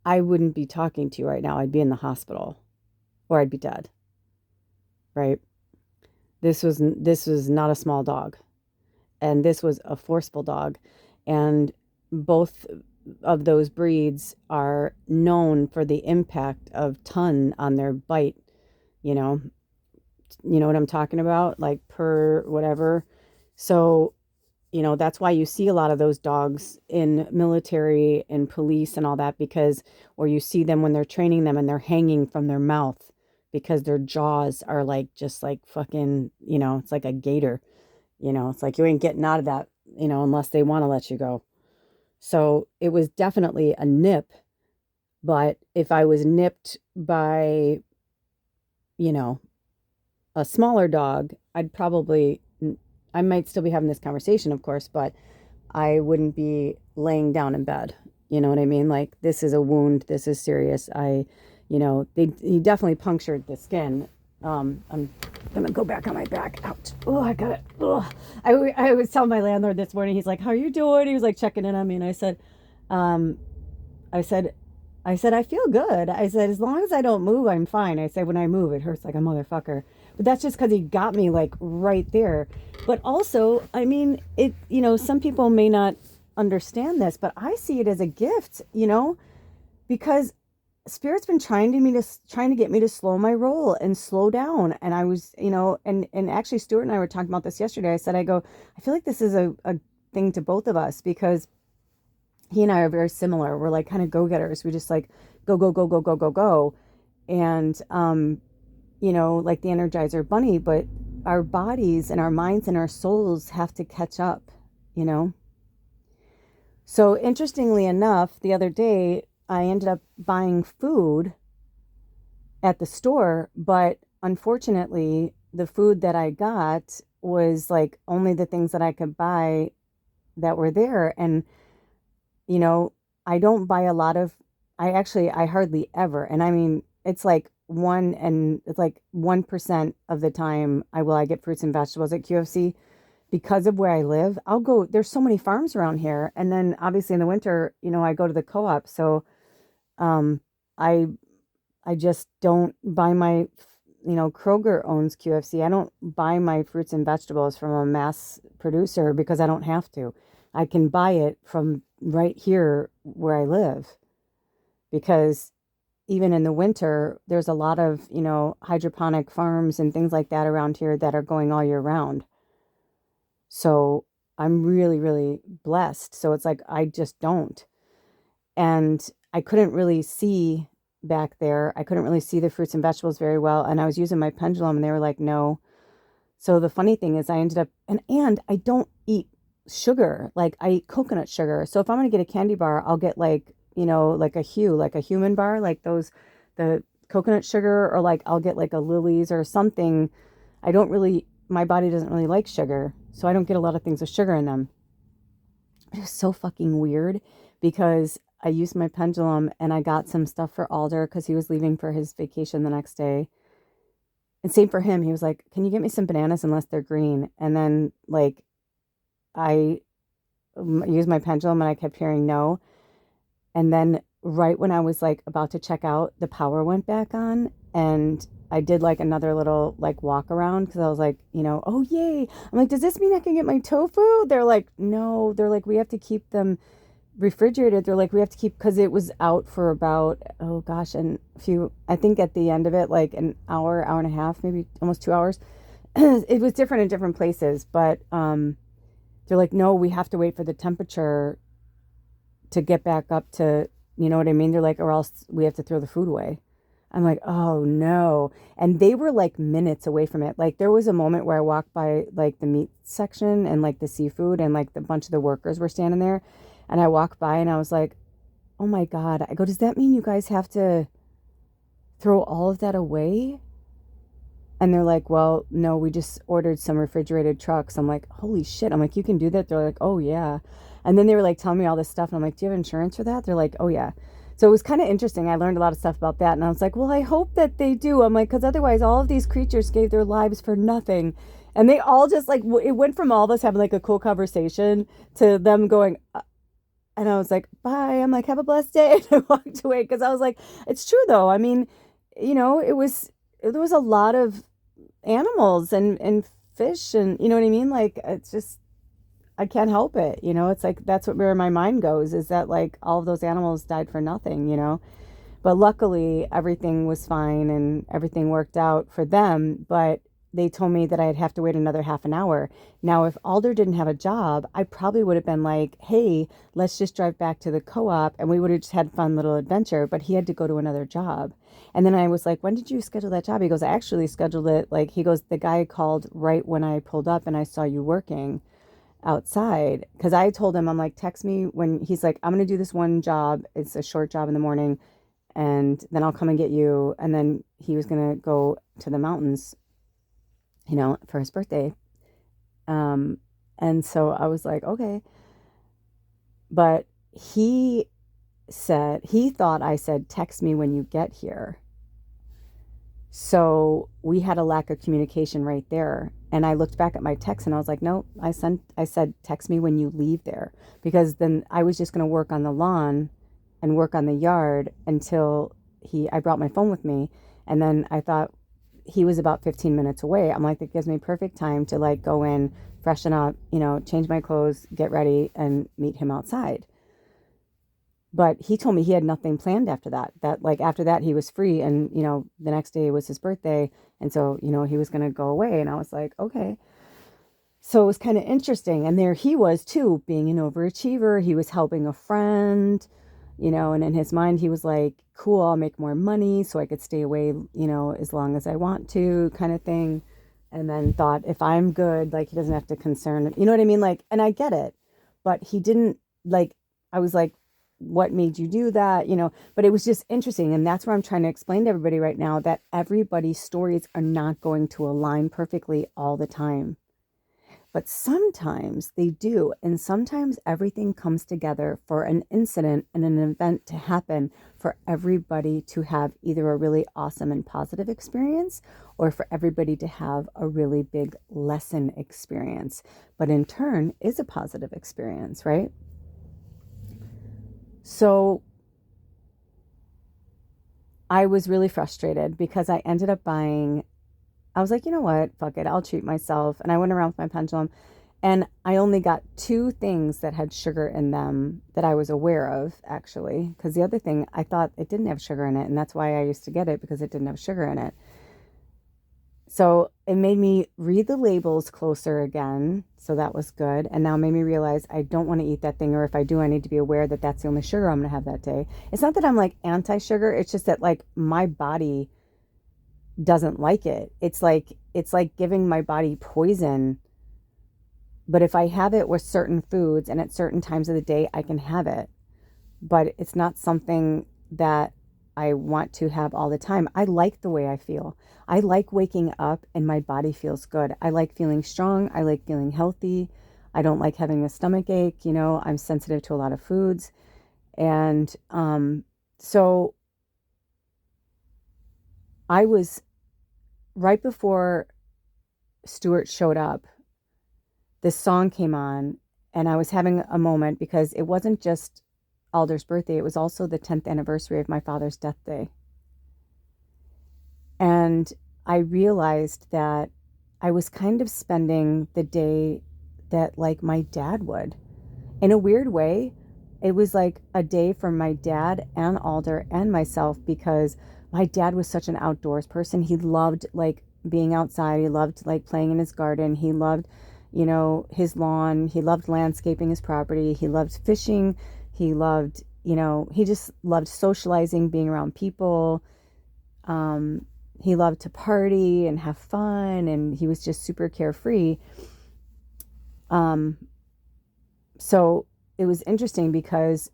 Speaker 1: I wouldn't be talking to you right now. I'd be in the hospital or I'd be dead. Right? This was not a small dog, and this was a forceful dog, and both of those breeds are known for the impact of ton on their bite. You know, you know what I'm talking about, like per whatever. So that's why you see a lot of those dogs in military and police and all that, because, or you see them when they're training them and they're hanging from their mouth because their jaws are like, just like fucking, it's like a gator, it's like you ain't getting out of that, unless they want to let you go. So it was definitely a nip, but if I was nipped by, you know, a smaller dog, I might still be having this conversation, of course, but I wouldn't be laying down in bed. You know what I mean? Like, this is a wound. This is serious. He definitely punctured the skin. I'm gonna go back on my back. Ouch. Oh, I got it. Oh, I was telling my landlord this morning. He's like, "How are you doing?" He was like checking in on me, and um, I said, I feel good. I said, as long as I don't move, I'm fine. I said, when I move, it hurts like a motherfucker. But that's just because he got me like right there. But also, I mean, some people may not understand this, but I see it as a gift, because Spirit's been trying to get me to slow my roll and slow down. And I was, and actually Stuart and I were talking about this yesterday. I feel like this is a thing to both of us, because he and I are very similar. We're like kind of go-getters. We just like go, go, go, go, go, go, go. And, like the Energizer Bunny, but our bodies and our minds and our souls have to catch up, you know? So interestingly enough, the other day I ended up buying food at the store, but unfortunately, the food that I got was like only the things that I could buy that were there. And, you know, I don't buy a lot of, I hardly ever. And I mean, it's like one and it's like 1% of the time I get fruits and vegetables at QFC because of where I live. I'll go, there's so many farms around here. And then obviously in the winter, I go to the co-op. So, um, I I just don't buy Kroger owns QFC. I don't buy my fruits and vegetables from a mass producer because I don't have to. I can buy it from right here where I live because even in the winter, there's a lot of, hydroponic farms and things like that around here that are going all year round. So I'm really, really blessed. So it's like I just don't. And I couldn't really see back there. I couldn't really see the fruits and vegetables very well. And I was using my pendulum and they were like, no. So the funny thing is I ended up and I don't eat sugar. Like I eat coconut sugar. So if I'm gonna get a candy bar, I'll get like, like a Hu, like a human bar, like those the coconut sugar, or like I'll get like a Lily's or something. I don't really my body doesn't really like sugar. So I don't get a lot of things with sugar in them. It was so fucking weird because I used my pendulum and I got some stuff for Alder because he was leaving for his vacation the next day. And same for him. He was like, "Can you get me some bananas unless they're green?" And then like I used my pendulum and I kept hearing no. And then right when I was like about to check out, the power went back on and I did like another little like walk around because I was like, oh yay. I'm like, does this mean I can get my tofu? They're like, no. They're like, we have to keep them refrigerated. They're like, we have to keep because it was out for about, oh gosh, and a few, I think at the end of it, like an hour, hour and a half, maybe almost 2 hours. It was different in different places, but they're like, no, we have to wait for the temperature to get back up to, you know what I mean? They're like, or else we have to throw the food away. I'm like, oh no. And they were like minutes away from it. Like there was a moment where I walked by like the meat section and like the seafood and like the bunch of the workers were standing there. And I walked by and I was like, oh my God. I go, does that mean you guys have to throw all of that away? And they're like, well, no, we just ordered some refrigerated trucks. I'm like, holy shit. I'm like, you can do that? They're like, oh yeah. And then they were like telling me all this stuff. And I'm like, do you have insurance for that? They're like, oh yeah. So it was kind of interesting. I learned a lot of stuff about that. And I was like, well, I hope that they do. I'm like, because otherwise all of these creatures gave their lives for nothing. And they all just like, it went from all of us having like a cool conversation to them going, and I was like, bye. I'm like, have a blessed day. And I walked away because I was like, it's true though. I mean, there was a lot of animals and fish and you know what I mean? Like it's just I can't help it, it's like that's where my mind goes is that like all of those animals died for nothing. But luckily everything was fine and everything worked out for them, but they told me that I'd have to wait another half an hour. Now, if Alder didn't have a job, I probably would have been like, hey, let's just drive back to the co-op and we would have just had fun little adventure, but he had to go to another job. And then I was like, when did you schedule that job? He goes, I actually scheduled it. Like, he goes, the guy called right when I pulled up and I saw you working outside. Cause I told him, I'm like, text me when he's like, I'm going to do this one job. It's a short job in the morning and then I'll come and get you. And then he was going to go to the mountains, for his birthday. Um, and so I was like, okay. But he thought I said, text me when you get here. So we had a lack of communication right there. And I looked back at my text and I was like, no, I said, text me when you leave there. Because then I was just going to work on the lawn and work on the yard until I brought my phone with me. And then I thought he was about 15 minutes away. I'm like, that gives me perfect time to like go in, freshen up, change my clothes, get ready and meet him outside. But he told me he had nothing planned after that. That like after that he was free and the next day was his birthday and so he was going to go away and I was like, okay. So it was kind of interesting and there he was too, being an overachiever. He was helping a friend, and in his mind he was like, cool, I'll make more money so I could stay away, as long as I want to kind of thing. And then thought if I'm good, like he doesn't have to concern, you know what I mean? Like, and I get it, but he didn't like, I was like, what made you do that, but it was just interesting. And that's where I'm trying to explain to everybody right now that everybody's stories are not going to align perfectly all the time. But sometimes they do. And sometimes everything comes together for an incident and an event to happen for everybody to have either a really awesome and positive experience or for everybody to have a really big lesson experience, but in turn is a positive experience, right? So I was really frustrated because I ended up buying, I was like, you know what? Fuck it. I'll treat myself. And I went around with my pendulum and I only got two things that had sugar in them that I was aware of, actually. Because the other thing, I thought it didn't have sugar in it. And that's why I used to get it, because it didn't have sugar in it. So it made me read the labels closer again. So that was good. And now it made me realize I don't want to eat that thing. Or if I do, I need to be aware that that's the only sugar I'm going to have that day. It's not that I'm like anti-sugar. It's just that like my body doesn't like it. It's like giving my body poison. But if I have it with certain foods and at certain times of the day, I can have it. But it's not something that I want to have all the time. I like the way I feel. I like waking up and my body feels good. I like feeling strong. I like feeling healthy. I don't like having a stomach ache. I'm sensitive to a lot of foods. And so I was right before Stuart showed up, this song came on, and I was having a moment because it wasn't just Alder's birthday, it was also the 10th anniversary of my father's death day. And I realized that I was kind of spending the day that like my dad would. In a weird way, it was like a day for my dad and Alder and myself because my dad was such an outdoors person. He loved like being outside. He loved like playing in his garden. He loved, his lawn. He loved landscaping his property. He loved fishing. He loved, he just loved socializing, being around people. He loved to party and have fun, and he was just super carefree. So it was interesting because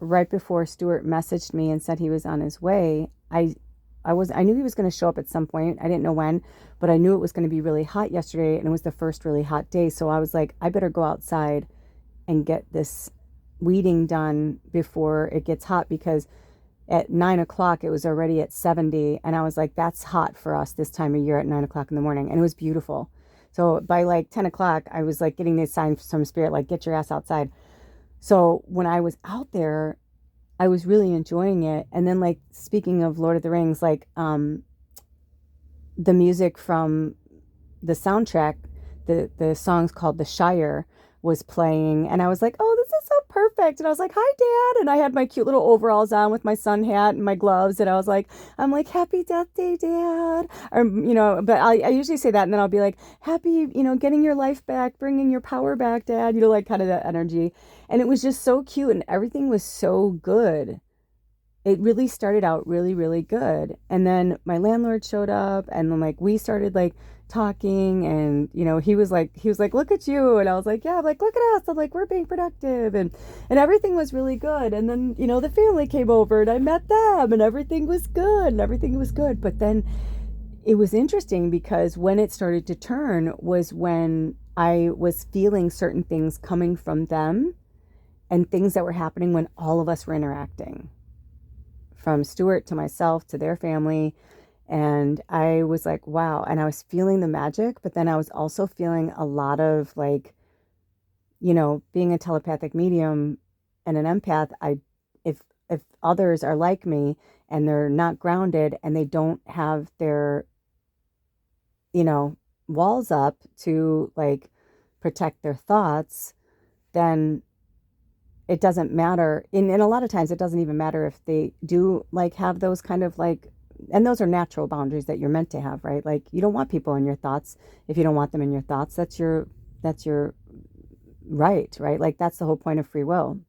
Speaker 1: right before Stuart messaged me and said he was on his way, I knew he was going to show up at some point. I didn't know when, but I knew it was going to be really hot yesterday, and it was the first really hot day. So I was like, I better go outside and get this weeding done before it gets hot, because at 9 o'clock it was already at 70, and I was like, that's hot for us this time of year at 9 o'clock in the morning. And it was beautiful. So by like 10 o'clock, I was like getting this sign from spirit, like, get your ass outside. So when I was out there, I was really enjoying it. And then, like, speaking of Lord of the Rings, like the music from the soundtrack, the song's called The Shire, was playing, and I was like, oh, this is so perfect. And I was like, hi Dad, and I had my cute little overalls on with my sun hat and my gloves, and I'm like, happy death day, Dad. Or but I usually say that, and then I'll be like, happy, getting your life back, bringing your power back, Dad, like kind of that energy. And it was just so cute, and everything was so good. It really started out really, really good. And then my landlord showed up, and then like we started like talking, and he was like, look at you. And I was like, yeah, I'm like, look at us. I'm like, we're being productive, and everything was really good. And then, the family came over and I met them, and everything was good, But then it was interesting because when it started to turn was when I was feeling certain things coming from them and things that were happening when all of us were interacting, from Stuart to myself to their family. And I was like, wow. And I was feeling the magic, but then I was also feeling a lot of like, being a telepathic medium and an empath, if others are like me and they're not grounded and they don't have their, walls up to like protect their thoughts, then it doesn't matter. And a lot of times it doesn't even matter if they do like have those kind of like, and those are natural boundaries that you're meant to have, right? Like, you don't want people in your thoughts. If you don't want them in your thoughts, that's your right? Like, that's the whole point of free will,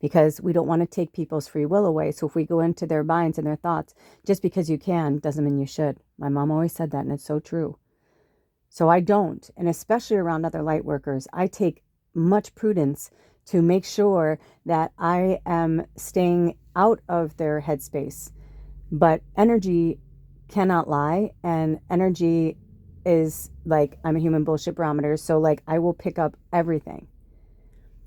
Speaker 1: because we don't want to take people's free will away. So if we go into their minds and their thoughts, just because you can doesn't mean you should. My mom always said that, and it's so true. So I don't. And especially around other light workers, I take much prudence to make sure that I am staying out of their headspace. But energy cannot lie, and energy is like, I'm a human bullshit barometer, so like I will pick up everything.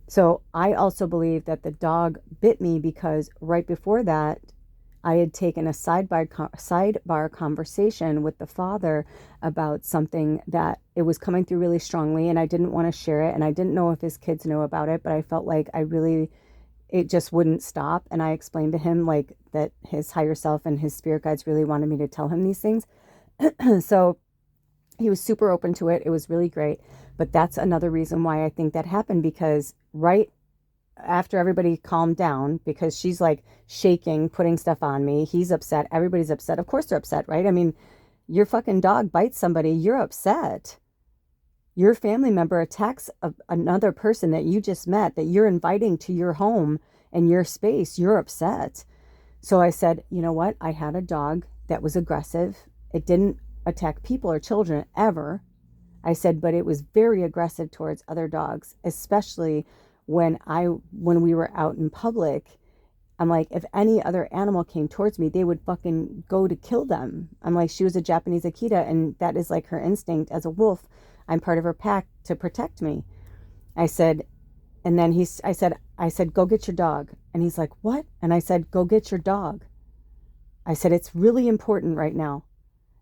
Speaker 1: So I also believe that the dog bit me because right before that, I had taken a sidebar conversation with the father about something that it was coming through really strongly, and I didn't want to share it, and I didn't know if his kids know about it, but I felt like it just wouldn't stop. And I explained to him like that his higher self and his spirit guides really wanted me to tell him these things. So he was super open to it. It was really great. But that's another reason why I think that happened, because right after everybody calmed down, because she's like shaking, putting stuff on me, he's upset, everybody's upset. Of course they're upset, right? I mean, your fucking dog bites somebody, you're upset. Your family member attacks another person that you just met, that you're inviting to your home and your space, you're upset. So I said, you know what? I had a dog that was aggressive. It didn't attack people or children ever. I said, but it was very aggressive towards other dogs, especially when we were out in public. I'm like, if any other animal came towards me, they would fucking go to kill them. I'm like, she was a Japanese Akita, and that is like her instinct as a wolf. I'm part of her pack to protect me. I said, and then I said, go get your dog. And he's like, what? And I said, go get your dog. I said, it's really important right now.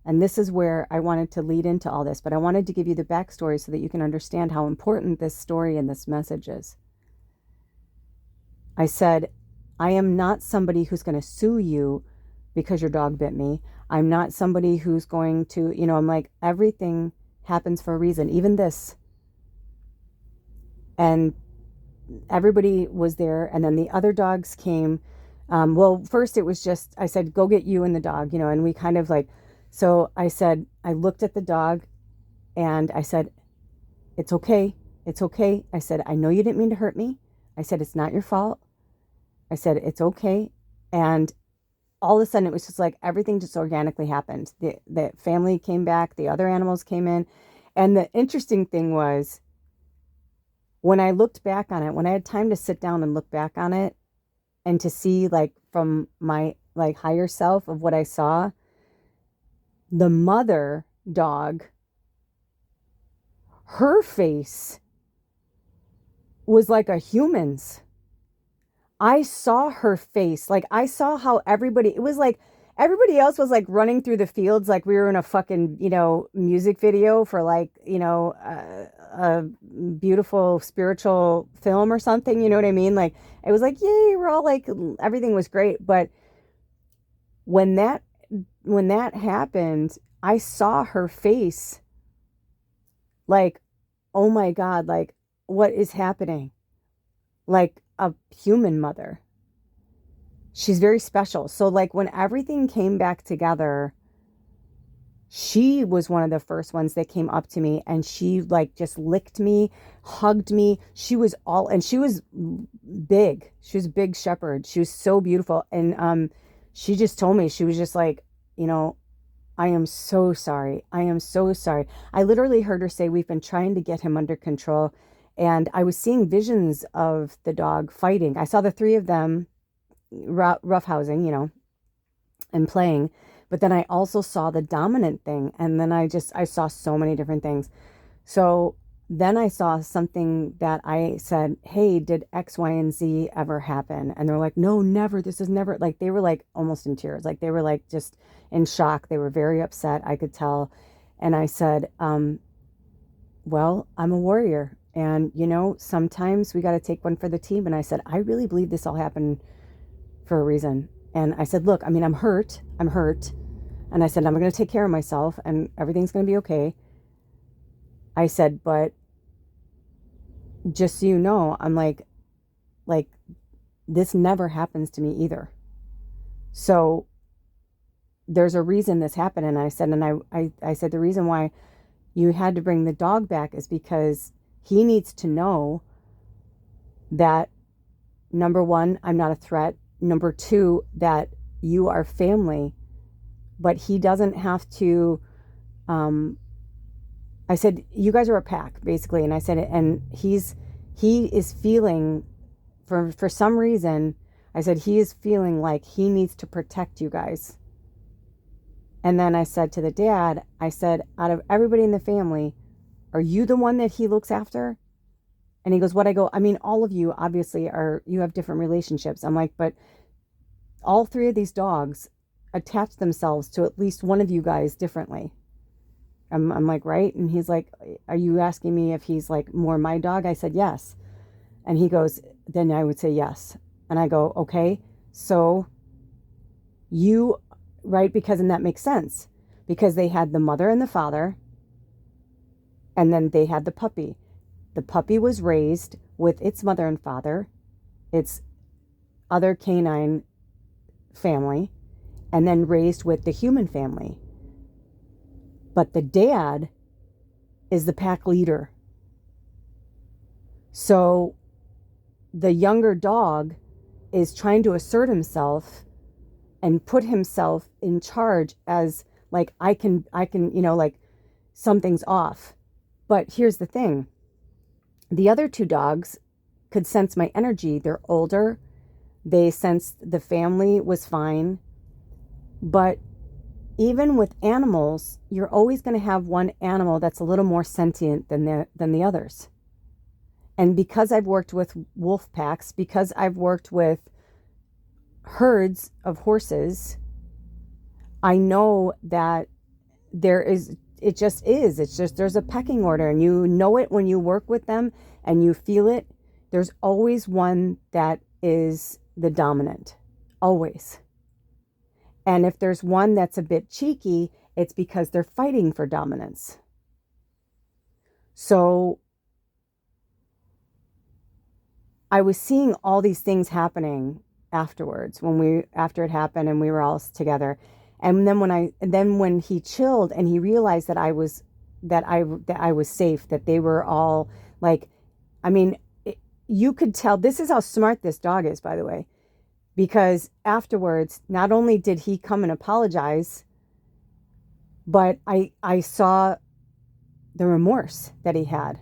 Speaker 1: And this is where I wanted to lead into all this, but I wanted to give you the backstory so that you can understand how important this story and this message is. I said, I am not somebody who's going to sue you because your dog bit me. I'm not somebody who's going to, I'm like, everything happens for a reason, even this. And everybody was there. And then the other dogs came. Well, first it was just, I said, go get you and the dog, and we kind of like, so I said, I looked at the dog and I said, it's okay. It's okay. I said, I know you didn't mean to hurt me. I said, it's not your fault. I said, it's okay. And all of a sudden it was just like everything just organically happened. The family came back, the other animals came in. And the interesting thing was, when I looked back on it, when I had time to sit down and look back on it and to see like from my like higher self of what I saw, the mother dog, her face was like a human's. I saw her face. Like I saw how it was like everybody else was like running through the fields like we were in a fucking, music video for like, a beautiful spiritual film or something. You know what I mean? Like it was like, yay, we're all like, everything was great. But when that happened, I saw her face like, oh my God, like what is happening? Like a human mother. She's very special. So like when everything came back together, she was one of the first ones that came up to me and she like just licked me, hugged me. She was big. She was a big shepherd. She was so beautiful. And she just told me, she was just like, I am so sorry. I am so sorry. I literally heard her say, we've been trying to get him under control. And I was seeing visions of the dog fighting. I saw the three of them roughhousing, and playing. But then I also saw the dominant thing. And then I saw so many different things. So then I saw something that I said, hey, did X, Y, and Z ever happen? And they're like, no, never. This is never. Like they were like almost in tears. Like they were like just in shock. They were very upset. I could tell. And I said, well, I'm a warrior. And, sometimes we got to take one for the team. And I said, I really believe this all happened for a reason. And I said, look, I mean, I'm hurt. And I said, I'm going to take care of myself and everything's going to be okay. I said, but just so you know, I'm like, this never happens to me either. So there's a reason this happened. And I said, I said, the reason why you had to bring the dog back is because he needs to know that, number one, I'm not a threat. Number two, that you are family. But he doesn't have to, I said, you guys are a pack, basically. And I said, and he's He is feeling, for some reason, I said, he is feeling like he needs to protect you guys. And then I said to the dad, I said, out of everybody in the family, are you the one that he looks after? And he goes, what? I go, I mean, all of you obviously you have different relationships. I'm like, but all three of these dogs attach themselves to at least one of you guys differently. I'm like, right? And he's like, are you asking me if he's like more my dog? I said, yes. And he goes, then I would say yes. And I go, okay, so you, right? Because, and that makes sense, because they had the mother and the father, and then they had the puppy. The puppy was raised with its mother and father, its other canine family, and then raised with the human family. But the dad is the pack leader. So the younger dog is trying to assert himself and put himself in charge as like, I can, like something's off. But here's the thing. The other two dogs could sense my energy. They're older. They sensed the family was fine. But even with animals, you're always going to have one animal that's a little more sentient than the others. And because I've worked with wolf packs, because I've worked with herds of horses, I know that it just is. It's just, there's a pecking order, and you know it when you work with them and you feel it. There's always one that is the dominant, always. And if there's one that's a bit cheeky, it's because they're fighting for dominance. So I was seeing all these things happening afterwards, after it happened and we were all together. And then when he chilled and he realized that I was safe, that they were all like, I mean, you could tell. This is how smart this dog is, by the way, because afterwards, not only did he come and apologize, but I saw the remorse that he had.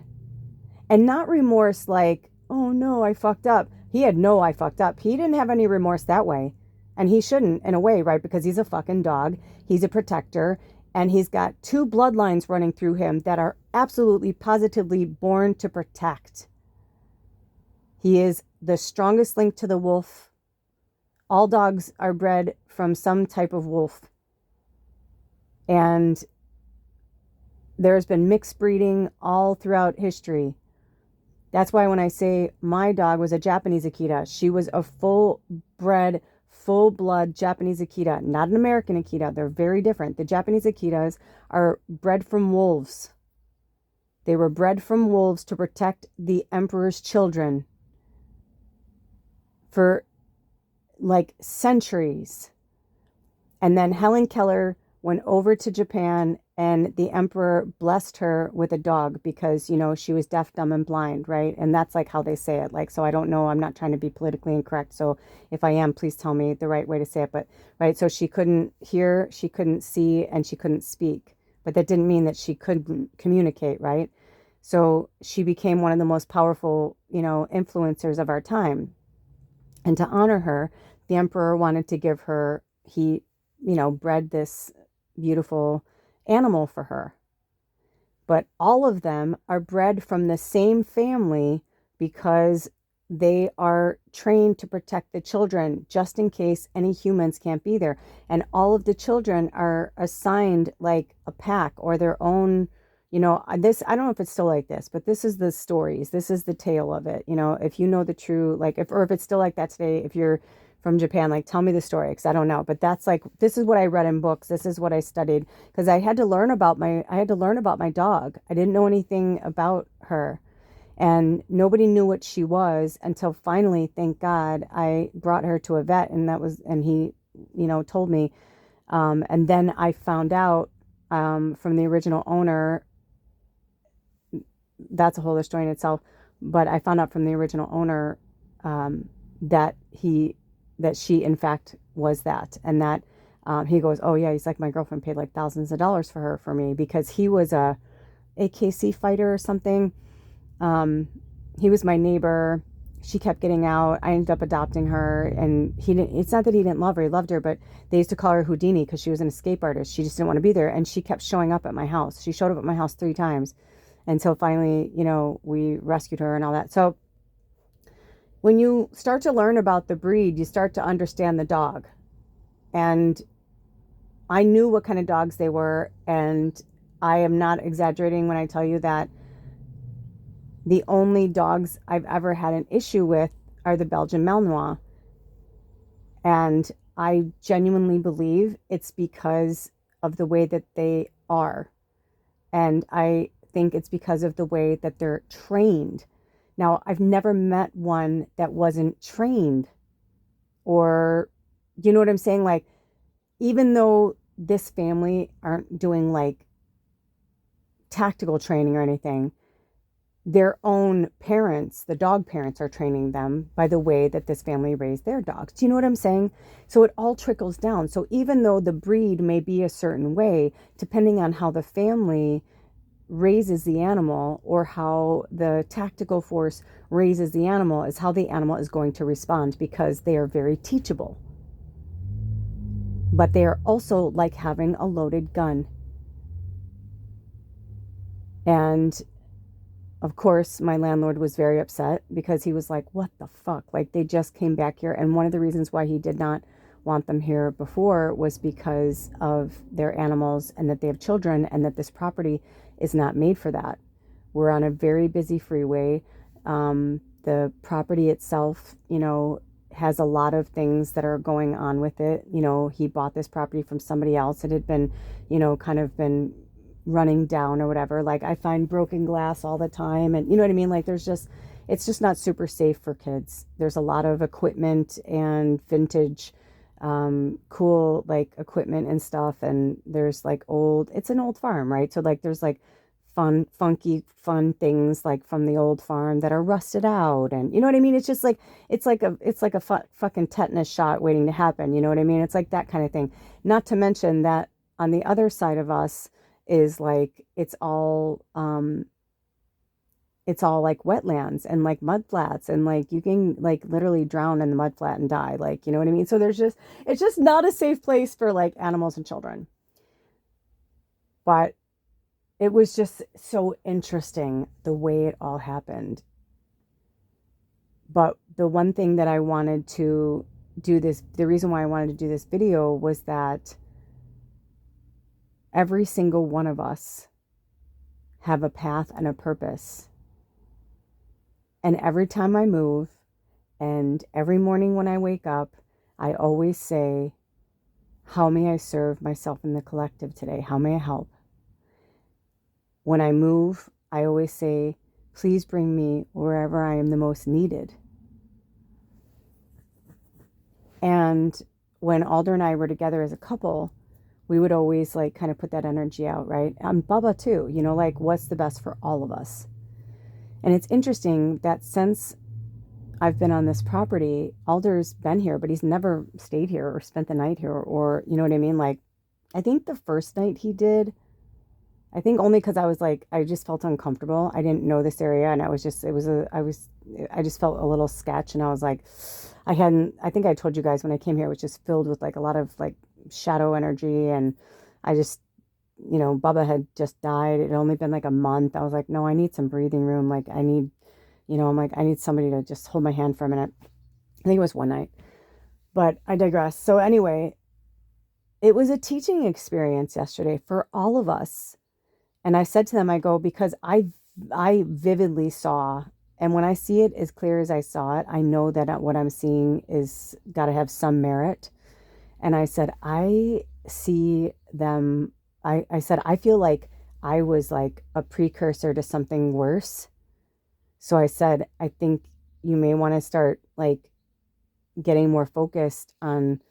Speaker 1: And not remorse like, oh no, I fucked up. He had no, I fucked up. He didn't have any remorse that way. And he shouldn't, in a way, right? Because he's a fucking dog. He's a protector. And he's got two bloodlines running through him that are absolutely, positively born to protect. He is the strongest link to the wolf. All dogs are bred from some type of wolf. And there's been mixed breeding all throughout history. That's why when I say my dog was a Japanese Akita, she was a full-bred, full-blood Japanese Akita, not an American Akita. They're very different. The Japanese Akitas are bred from wolves. They were bred from wolves to protect the emperor's children for like centuries. And then Helen Keller went over to Japan, and the emperor blessed her with a dog because, she was deaf, dumb, and blind, right? And that's like how they say it. Like, so I don't know. I'm not trying to be politically incorrect. So if I am, please tell me the right way to say it. But, right. So she couldn't hear, she couldn't see, and she couldn't speak. But that didn't mean that she couldn't communicate, right? So she became one of the most powerful, influencers of our time. And to honor her, the emperor wanted to give her, he, bred this beautiful animal for her. But all of them are bred from the same family because they are trained to protect the children just in case any humans can't be there. And all of the children are assigned like a pack or their own, this, I don't know if it's still like this, but this is the stories. This is the tale of it. If you know the true, like, if it's still like that today, if you're from Japan, like, tell me the story, because I don't know. But that's like, this is what I read in books. This is what I studied, because I had to learn about my dog. I didn't know anything about her, and nobody knew what she was until finally, thank God, I brought her to a vet, and he, told me. And then I found out from the original owner. That's a whole other story in itself. But I found out from the original owner that she in fact was that, and that he goes, oh yeah, he's like, my girlfriend paid like thousands of dollars for me because he was a AKC fighter or something. he was my neighbor. She kept getting out. I ended up adopting her, and he didn't, it's not that he didn't love her, he loved her, but they used to call her Houdini because she was an escape artist. She just didn't want to be there, and she kept showing up at my house. She showed up at my house 3 times until finally, we rescued her and all that. So when you start to learn about the breed, you start to understand the dog. And I knew what kind of dogs they were, and I am not exaggerating when I tell you that the only dogs I've ever had an issue with are the Belgian Malinois. And I genuinely believe it's because of the way that they are. And I think it's because of the way that they're trained. Now, I've never met one that wasn't trained, or, you know what I'm saying? Like, even though this family aren't doing like tactical training or anything, their own parents, the dog parents, are training them by the way that this family raised their dogs. Do you know what I'm saying? So it all trickles down. So even though the breed may be a certain way, depending on how the family raises the animal or how the tactical force raises the animal, is how the animal is going to respond, because they are very teachable. But they are also like having a loaded gun. And of course, my landlord was very upset because he was like, what the fuck? Like, they just came back here. And one of the reasons why he did not want them here before was because of their animals and that they have children, and that this property is not made for that. We're on a very busy freeway. The property itself, has a lot of things that are going on with it. He bought this property from somebody else. It had been, kind of been running down or whatever. Like, I find broken glass all the time, and you know what I mean? Like, it's just not super safe for kids. There's a lot of equipment and vintage, cool, like, equipment and stuff. And there's like it's an old farm, right? So like, there's like funky things like from the old farm that are rusted out, and you know what I mean? It's just like, it's like a fucking tetanus shot waiting to happen. You know what I mean? It's like that kind of thing. Not to mention that on the other side of us is like, it's all like wetlands and like mud flats, and like you can like literally drown in the mud flat and die, like, you know what I mean? So it's just not a safe place for like animals and children. But it was just so interesting the way it all happened. But the one thing that I wanted to the reason why I wanted to do this video was that every single one of us have a path and a purpose. And every time I move, and every morning when I wake up, I always say, how may I serve myself in the collective today? How may I help? When I move, I always say, please bring me wherever I am the most needed. And when Alder and I were together as a couple, we would always like kind of put that energy out, right? Bubba too, like, what's the best for all of us? And it's interesting that since I've been on this property, Alder's been here, but he's never stayed here or spent the night here, or, you know what I mean? Like, I think the first night he did, I think only because I was like, I just felt uncomfortable. I didn't know this area, and I just felt a little sketch, and I was like, I think I told you guys when I came here, it was just filled with like a lot of like shadow energy, and I just, Bubba had just died. It had only been like a month. I was like, no, I need some breathing room. Like, I need, I'm like, I need somebody to just hold my hand for a minute. I think it was one night, but I digress. So anyway, it was a teaching experience yesterday for all of us. And I said to them, I go, because I vividly saw, and when I see it as clear as I saw it, I know that what I'm seeing is got to have some merit. And I said, I see them. I said, I feel like I was like a precursor to something worse. So I said, I think you may want to start like getting more focused on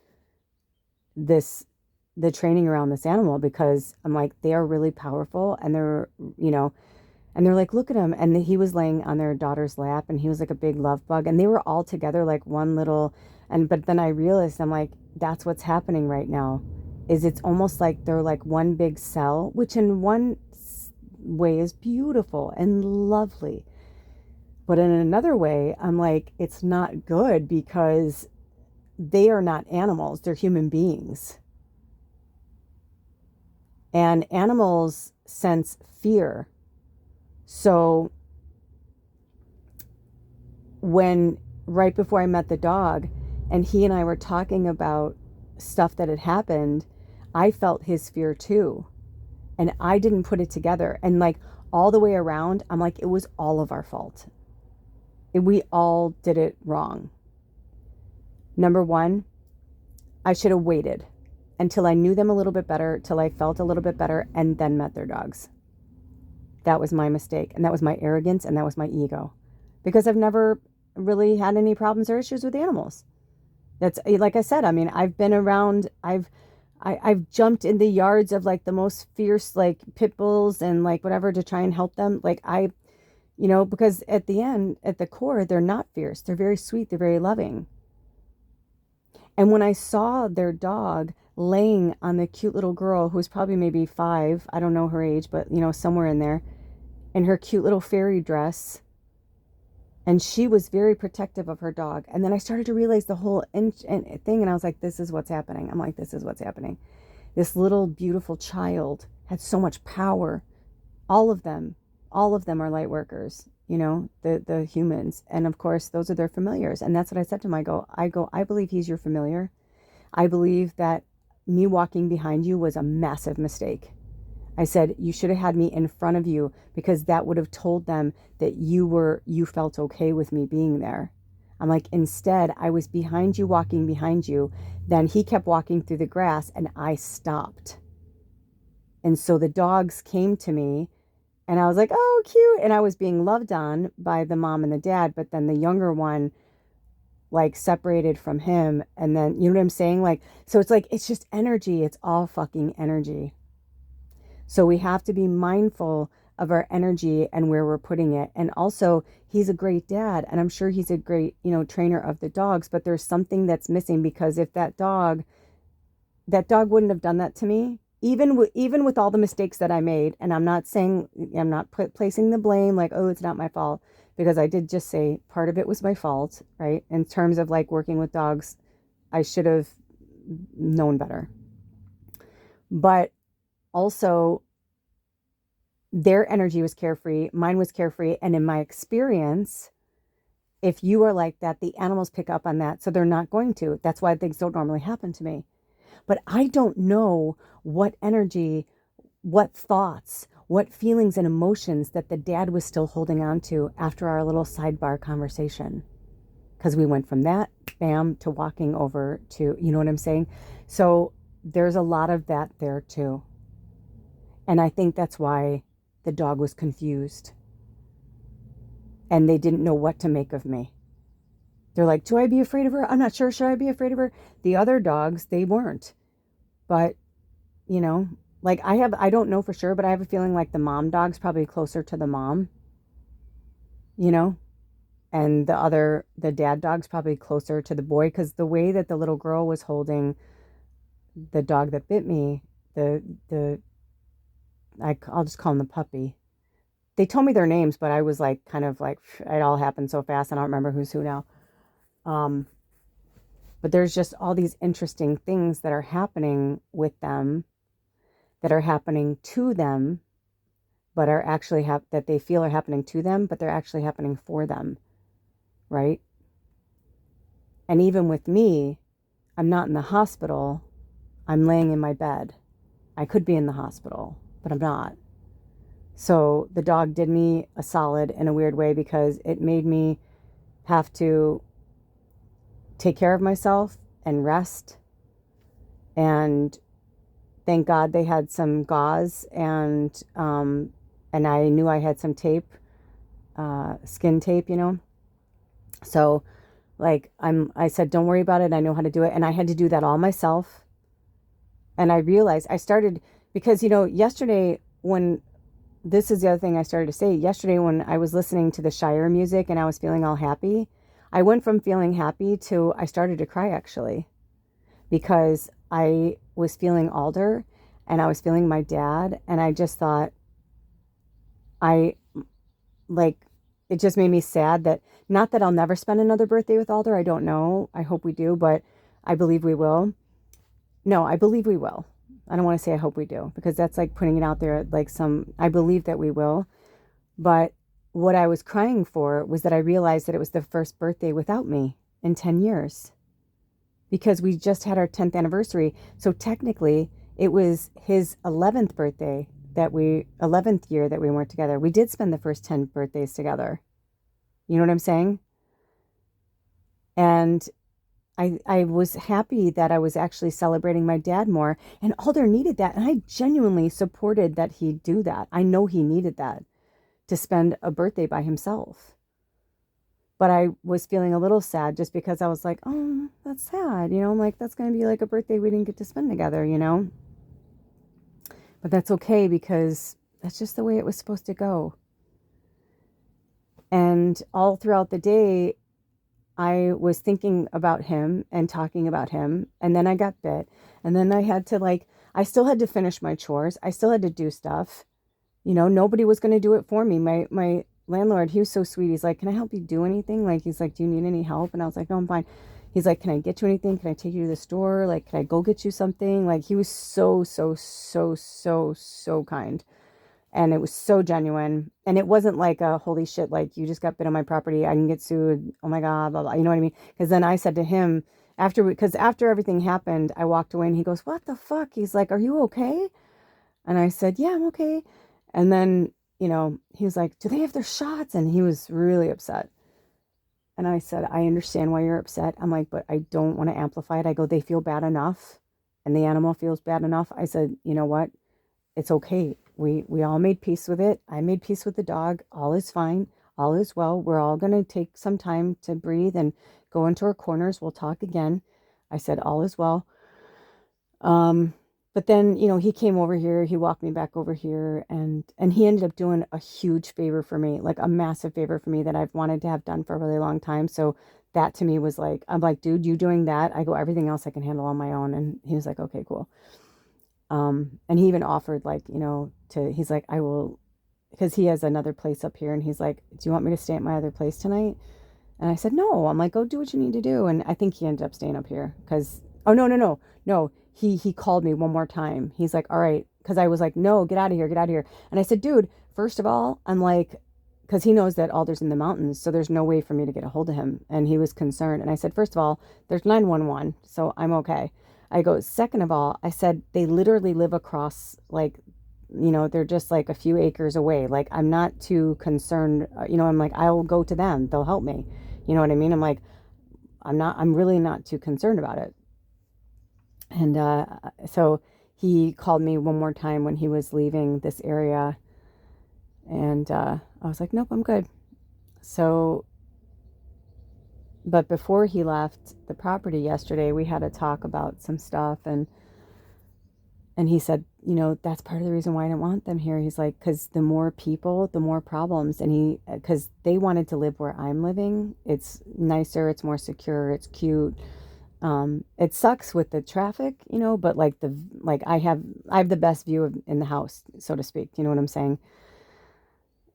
Speaker 1: the training around this animal, because I'm like, they are really powerful, and they're, and they're like, look at him. And he was laying on their daughter's lap, and he was like a big love bug, and they were all together like one little, but then I realized, I'm like, that's what's happening right now, is it's almost like they're like one big cell, which in one way is beautiful and lovely. But in another way, I'm like, it's not good because they are not animals, they're human beings. And animals sense fear. So when right before I met the dog and he and I were talking about stuff that had happened, I felt his fear too. And I didn't put it together. And like all the way around, I'm like, it was all of our fault. We all did it wrong. Number one, I should have waited until I knew them a little bit better, till I felt a little bit better, and then met their dogs. That was my mistake. And that was my arrogance and that was my ego. Because I've never really had any problems or issues with animals. That's like I said, I mean, I've been around, I've jumped in the yards of like the most fierce like pit bulls and like whatever to try and help them. Like because at the end, at the core, they're not fierce. They're very sweet. They're very loving. And when I saw their dog laying on the cute little girl who's probably maybe 5, I don't know her age, but somewhere in there, in her cute little fairy dress, and she was very protective of her dog. And then I started to realize the whole thing, and I was like, this is what's happening. I'm like, this is what's happening. This little beautiful child had so much power. All of them are light workers, the humans. And of course, those are their familiars. And that's what I said to him. I believe he's your familiar. I believe that me walking behind you was a massive mistake. I said, you should have had me in front of you because that would have told them that you felt okay with me being there. I'm like, instead, I was behind you, walking behind you. Then he kept walking through the grass and I stopped. And so the dogs came to me and I was like, oh, cute. And I was being loved on by the mom and the dad. But then the younger one, like, separated from him. And then, you know what I'm saying? Like, so it's like, it's just energy. It's all fucking energy. So we have to be mindful of our energy and where we're putting it. And also, he's a great dad. And I'm sure he's a great, trainer of the dogs. But there's something that's missing because if that dog wouldn't have done that to me, even with all the mistakes that I made, and I'm not placing the blame like, oh, it's not my fault, because I did just say part of it was my fault, right? In terms of like working with dogs, I should have known better. But also, their energy was carefree, mine was carefree, and in my experience, if you are like that, the animals pick up on that, so they're not going to. That's why things don't normally happen to me. But I don't know what energy, what thoughts, what feelings and emotions that the dad was still holding on to after our little sidebar conversation. Because we went from that, bam, to walking over to, you know what I'm saying? So there's a lot of that there too. And I think that's why the dog was confused. And they didn't know what to make of me. They're like, do I be afraid of her? I'm not sure. Should I be afraid of her? The other dogs, they weren't. But, like I don't know for sure, but I have a feeling like the mom dog's probably closer to the mom, and the dad dog's probably closer to the boy, because the way that the little girl was holding the dog that bit me, I'll just call him the puppy. They told me their names, but I was like, kind of like, it all happened so fast. I don't remember who's who now. But there's just all these interesting things that are happening with them, that are happening to them, but are actually that they feel are happening to them, but they're actually happening for them, right? And even with me, I'm not in the hospital. I'm laying in my bed. I could be in the hospital, but I'm not. So the dog did me a solid in a weird way, because it made me have to take care of myself and rest. And thank God they had some gauze, and I knew I had some tape, skin tape, So like I said, don't worry about it. I know how to do it. And I had to do that all myself. And I realized because, yesterday this is the other thing I started to say. Yesterday when I was listening to the Shire music and I was feeling all happy, I went from feeling happy to I started to cry, actually, because I was feeling Alder and I was feeling my dad, and I just thought, it just made me sad that, not that I'll never spend another birthday with Alder. I don't know. I hope we do, but I believe we will. No, I believe we will. I don't want to say I hope we do, because that's like putting it out there like some, I believe that we will. But what I was crying for was that I realized that it was the first birthday without me in 10 years, because we just had our 10th anniversary. So technically, it was his 11th birthday 11th year that we weren't together. We did spend the first 10 birthdays together. You know what I'm saying? And I was happy that I was actually celebrating my dad more, and Alder needed that. And I genuinely supported that he do that. I know he needed that to spend a birthday by himself. But I was feeling a little sad just because I was like, oh, that's sad. I'm like, that's going to be like a birthday we didn't get to spend together. But that's okay, because that's just the way it was supposed to go. And all throughout the day, I was thinking about him and talking about him. And then I got bit. And then I had to I still had to finish my chores. I still had to do stuff. Nobody was going to do it for me. My landlord, he was so sweet. He's like, can I help you do anything? He's like, do you need any help? And I was like, no, I'm fine. He's like, can I get you anything? Can I take you to the store? Can I go get you something? He was so, so, so, so, so kind. And it was so genuine. And it wasn't like a holy shit, you just got bit on my property, I can get sued. Oh my God, blah, blah. You know what I mean? Because then I said to him, after everything happened, I walked away and he goes, what the fuck? He's like, are you okay? And I said, yeah, I'm okay. And then, he was like, do they have their shots? And he was really upset. And I said, I understand why you're upset. I'm like, but I don't want to amplify it. I go, they feel bad enough and the animal feels bad enough. I said, you know what? It's okay. We all made peace with it. I made peace with the dog. All is fine. All is well. We're all going to take some time to breathe and go into our corners. We'll talk again. I said, all is well. But then, he came over here, he walked me back over here, and he ended up doing a huge favor for me, like a massive favor for me that I've wanted to have done for a really long time. So that to me was like, I'm like, dude, you doing that? I go, everything else I can handle on my own. And he was like, okay, cool. And he even offered he's like, I will, because he has another place up here, and he's like, do you want me to stay at my other place tonight? And I said, no. I'm like, go do what you need to do. And I think he ended up staying up here because, oh, no. He called me one more time. He's like, all right. Because I was like, no, get out of here. And I said, dude, first of all, I'm like, because he knows that Alder's in the mountains, so there's no way for me to get a hold of him. And he was concerned. And I said, first of all, there's 911, so I'm okay. I go, second of all, I said, they literally live across, they're just a few acres away. I'm not too concerned. I'm like, I'll go to them. They'll help me. You know what I mean? I'm like, I'm really not too concerned about it. And so he called me one more time when he was leaving this area. And I was like, nope, I'm good. So, but before he left the property yesterday, we had a talk about some stuff. And he said, that's part of the reason why I didn't want them here. He's like, because the more people, the more problems. And because they wanted to live where I'm living. It's nicer, it's more secure, it's cute. It sucks with the traffic, but I have the best view in the house, so to speak. You know what I'm saying?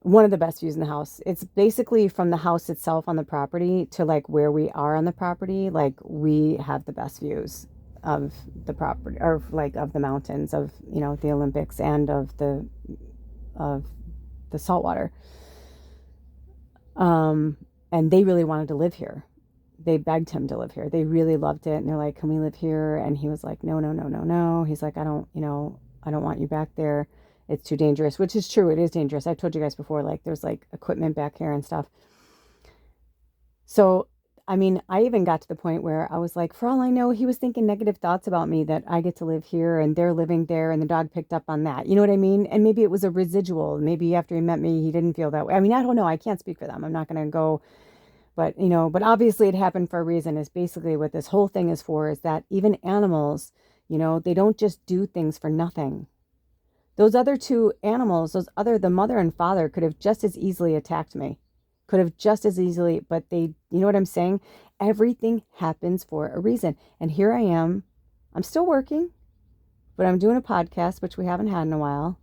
Speaker 1: One of the best views in the house. It's basically from the house itself on the property to where we are on the property. We have the best views of the property, or of the mountains, of, the Olympics, and of the saltwater. And they really wanted to live here. They begged him to live here. They really loved it. And they're like, can we live here? And he was like, no. He's like, I don't want you back there. It's too dangerous, which is true. It is dangerous. I've told you guys before, there's equipment back here and stuff. So, I mean, I even got to the point where I was like, for all I know, he was thinking negative thoughts about me, that I get to live here and they're living there, and the dog picked up on that. You know what I mean? And maybe it was a residual. Maybe after he met me, he didn't feel that way. I mean, I don't know. I can't speak for them. I'm not going to go. But, but obviously it happened for a reason. Is basically what this whole thing is for, is that even animals, they don't just do things for nothing. Those other two animals, the mother and father, could have just as easily attacked me. But they, you know what I'm saying? Everything happens for a reason. And here I am. I'm still working, but I'm doing a podcast, which we haven't had in a while.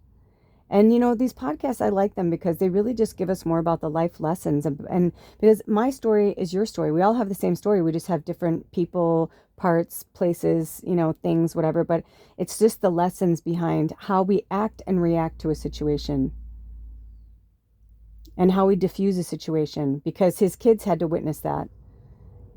Speaker 1: And, these podcasts, I like them because they really just give us more about the life lessons. And because my story is your story. We all have the same story. We just have different people, parts, places, things, whatever. But it's just the lessons behind how we act and react to a situation and how we diffuse a situation, because his kids had to witness that.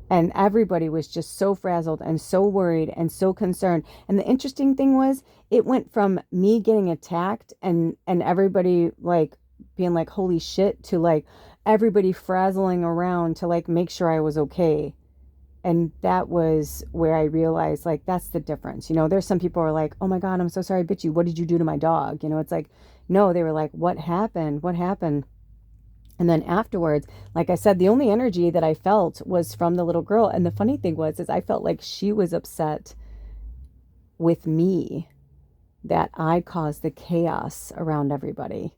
Speaker 1: And everybody was just so frazzled and so worried and so concerned. And the interesting thing was, it went from me getting attacked and everybody like being like, holy shit, to like everybody frazzling around to like make sure I was okay. And that was where I realized, like, that's the difference. There's some people who are like, oh my God, I'm so sorry I bit you. What did you do to my dog? It's like, no, they were like, what happened? What happened? And then afterwards, like I said, the only energy that I felt was from the little girl. And the funny thing was, is I felt like she was upset with me that I caused the chaos around everybody.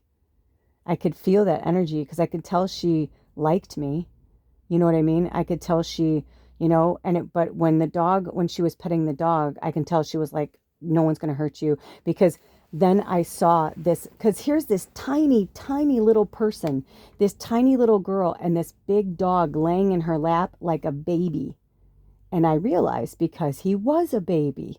Speaker 1: I could feel that energy because I could tell she liked me. You know what I mean? I could tell she, but when she was petting the dog, I can tell she was like, no one's going to hurt you, because then I saw this, because here's this tiny, tiny little person, this tiny little girl, and this big dog laying in her lap like a baby. And I realized, because he was a baby,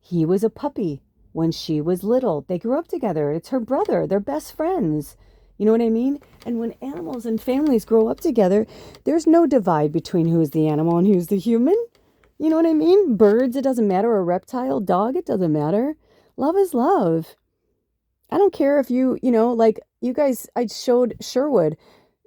Speaker 1: he was a puppy when she was little. They grew up together. It's her brother. They're best friends. You know what I mean? And when animals and families grow up together, there's no divide between who's the animal and who's the human. You know what I mean? Birds, it doesn't matter. A reptile, dog, it doesn't matter. Love is love. I don't care if like you guys, I showed Sherwood.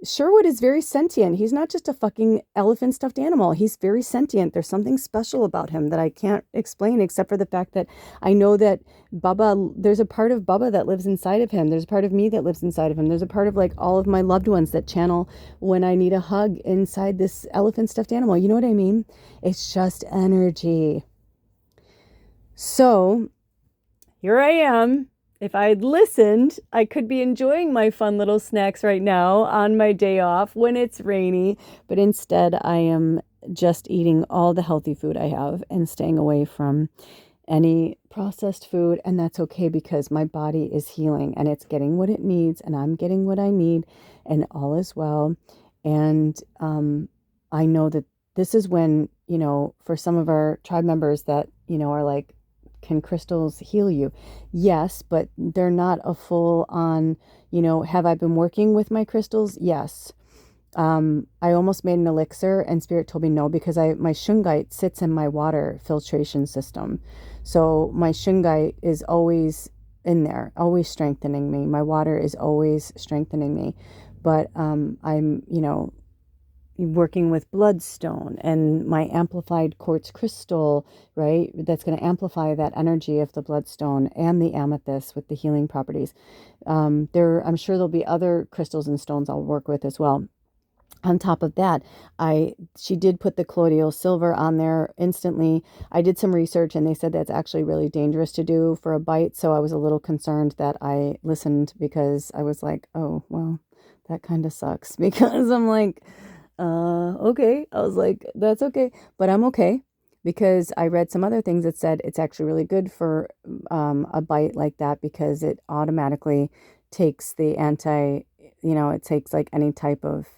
Speaker 1: Sherwood is very sentient. He's not just a fucking elephant stuffed animal. He's very sentient. There's something special about him that I can't explain, except for the fact that I know that Bubba, there's a part of Bubba that lives inside of him. There's a part of me that lives inside of him. There's a part of like all of my loved ones that channel when I need a hug inside this elephant stuffed animal. You know what I mean? It's just energy. So here I am. If I'd listened, I could be enjoying my fun little snacks right now on my day off when it's rainy. But instead, I am just eating all the healthy food I have and staying away from any processed food. And that's okay, because my body is healing and it's getting what it needs, and I'm getting what I need, and all is well. And I know that this is when, for some of our tribe members that, are like, can crystals heal you? Yes, but they're not a full on, have I been working with my crystals? Yes. I almost made an elixir and spirit told me no, because my shungite sits in my water filtration system. So my shungite is always in there, always strengthening me. My water is always strengthening me. But I'm, working with bloodstone and my amplified quartz crystal, right? That's going to amplify that energy of the bloodstone and the amethyst with the healing properties. I'm sure there'll be other crystals and stones I'll work with as well. On top of that, she did put the colloidal silver on there instantly. I did some research and they said that's actually really dangerous to do for a bite. So I was a little concerned that I listened, because I was like, oh, well, that kind of sucks, because I'm like, okay. I was like, that's okay, but I'm okay, because I read some other things that said it's actually really good for a bite like that, because it automatically takes the it takes like any type of,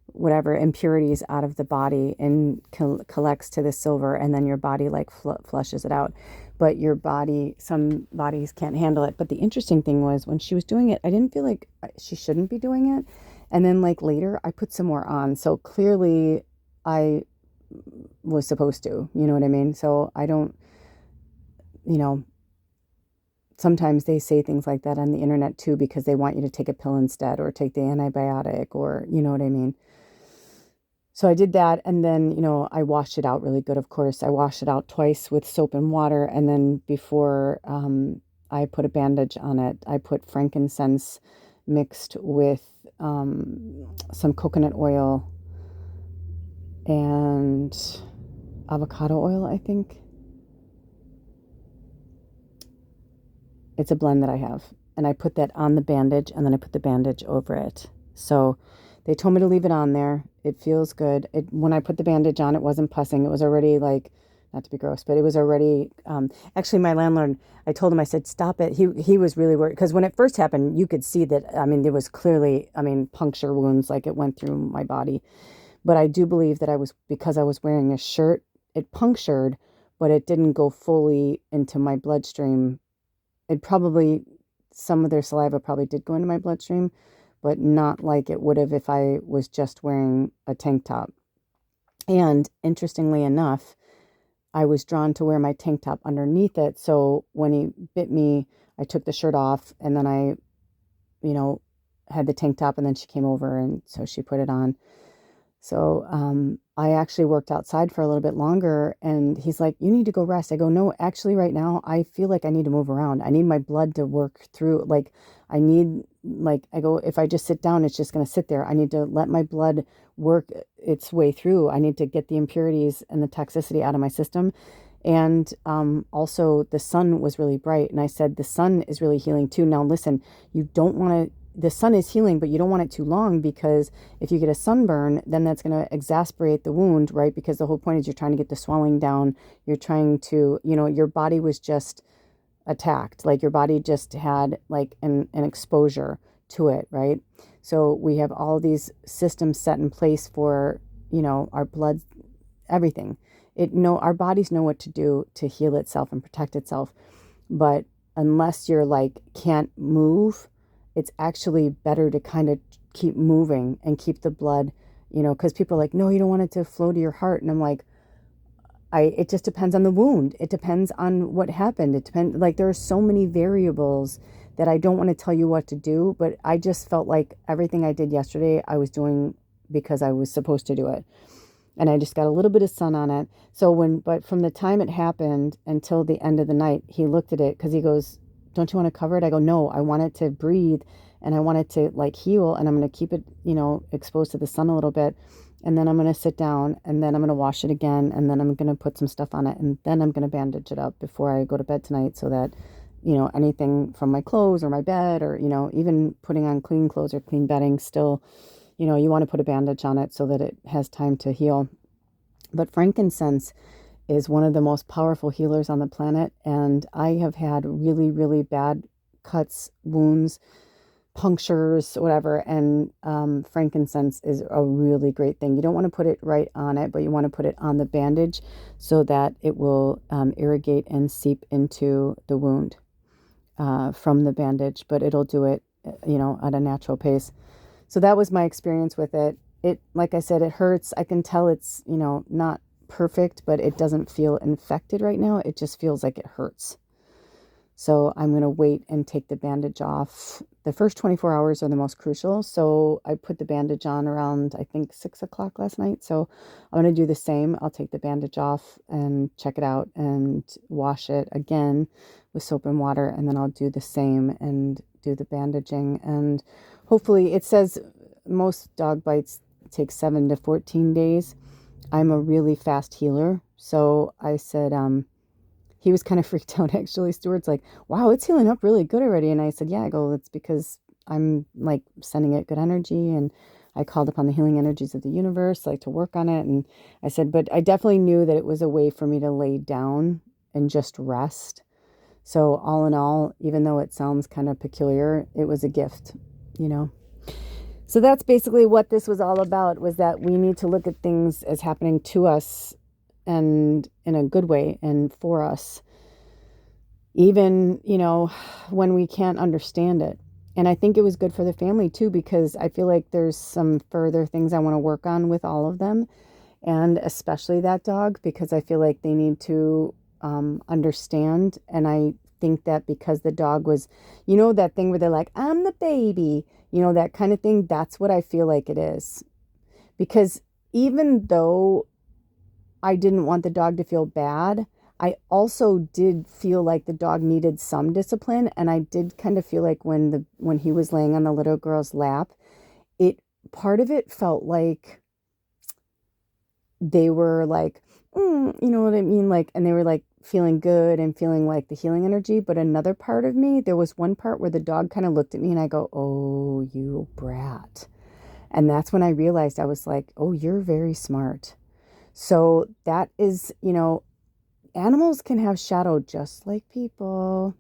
Speaker 1: whatever impurities out of the body and collects to the silver, and then your body like flushes it out. But some bodies can't handle it. But the interesting thing was, when she was doing it, I didn't feel like she shouldn't be doing it. And then like later I put some more on. So clearly I was supposed to, you know what I mean? So I don't, sometimes they say things like that on the internet too, because they want you to take a pill instead, or take the antibiotic, or you know what I mean? So I did that, and then, I washed it out really good, of course. I washed it out twice with soap and water, and then before I put a bandage on it, I put frankincense mixed with some coconut oil and avocado oil, I think. It's a blend that I have. And I put that on the bandage, and then I put the bandage over it. So they told me to leave it on there. It feels good. When I put the bandage on, it wasn't pussing. It was already like not to be gross, but it was already, actually my landlord, I told him, I said, stop it. He was really worried because when it first happened, you could see that, I mean, there was clearly, I mean, puncture wounds, like it went through my body. But I do believe that because I was wearing a shirt, it punctured, but it didn't go fully into my bloodstream. It probably, some of their saliva probably did go into my bloodstream, but not like it would have if I was just wearing a tank top. And interestingly enough, I was drawn to wear my tank top underneath it. So when he bit me, I took the shirt off and then I, you know, had the tank top and then she came over and so she put it on. So I actually worked outside for a little bit longer and he's like, you need to go rest. I go, no, actually right now I feel like I need to move around. I need my blood to work through. Like I need, like, I go, if I just sit down, it's just going to sit there. I need to let my blood work its way through. I need to get the impurities and the toxicity out of my system. And also the sun was really bright. And I said, the sun is really healing too. Now listen, you don't want to, the sun is healing, but you don't want it too long because if you get a sunburn, then that's going to exacerbate the wound, right? Because the whole point is you're trying to get the swelling down. You're trying to, your body was just attacked. Like your body just had like an exposure to it, right? So we have all these systems set in place for, our blood, everything. Our bodies know what to do to heal itself and protect itself. But unless you're like, can't move, it's actually better to kind of keep moving and keep the blood, because people are like, no, you don't want it to flow to your heart. And I'm like, it just depends on the wound. It depends on what happened. It depends, like there are so many variables that I don't want to tell you what to do, but I just felt like everything I did yesterday, I was doing because I was supposed to do it. And I just got a little bit of sun on it. But from the time it happened until the end of the night, he looked at it because he goes, don't you want to cover it? I go, no, I want it to breathe and I want it to like heal and I'm going to keep it, exposed to the sun a little bit. And then I'm going to sit down and then I'm going to wash it again. And then I'm going to put some stuff on it. And then I'm going to bandage it up before I go to bed tonight so that, anything from my clothes or my bed or, even putting on clean clothes or clean bedding still, you want to put a bandage on it so that it has time to heal. But frankincense is one of the most powerful healers on the planet. And I have had really, really bad cuts, wounds, punctures, whatever. And frankincense is a really great thing. You don't want to put it right on it, but you want to put it on the bandage so that it will irrigate and seep into the wound from the bandage. But it'll do it, at a natural pace. So that was my experience with it. Like I said, it hurts. I can tell it's, not perfect, but it doesn't feel infected right now. It just feels like it hurts. So I'm going to wait and take the bandage off. The first 24 hours are the most crucial. So I put the bandage on around, I think 6 o'clock last night. So I'm going to do the same. I'll take the bandage off and check it out and wash it again with soap and water. And then I'll do the same and do the bandaging. And hopefully it says most dog bites take 7 to 14 days. I'm a really fast healer. So I said, he was kind of freaked out actually. Stuart's like, wow, it's healing up really good already. And I said, yeah, I go, it's because I'm like sending it good energy. And I called upon the healing energies of the universe, like to work on it. And I said, but I definitely knew that it was a way for me to lay down and just rest. So all in all, even though it sounds kind of peculiar, it was a gift, So that's basically what this was all about, was that we need to look at things as happening to us and in a good way and for us, even, when we can't understand it. And I think it was good for the family too, because I feel like there's some further things I want to work on with all of them, and especially that dog, because I feel like they need to understand. And I think that because the dog was, that thing where they're like, I'm the baby, that kind of thing. That's what I feel like it is. Because even though I didn't want the dog to feel bad, I also did feel like the dog needed some discipline. And I did kind of feel like when he was laying on the little girl's lap, part of it felt like they were like, you know what I mean? Like, and they were like feeling good and feeling like the healing energy. But another part of me, there was one part where the dog kind of looked at me and I go, oh, you brat. And that's when I realized, I was like, oh, you're very smart. So that is, animals can have shadow just like people,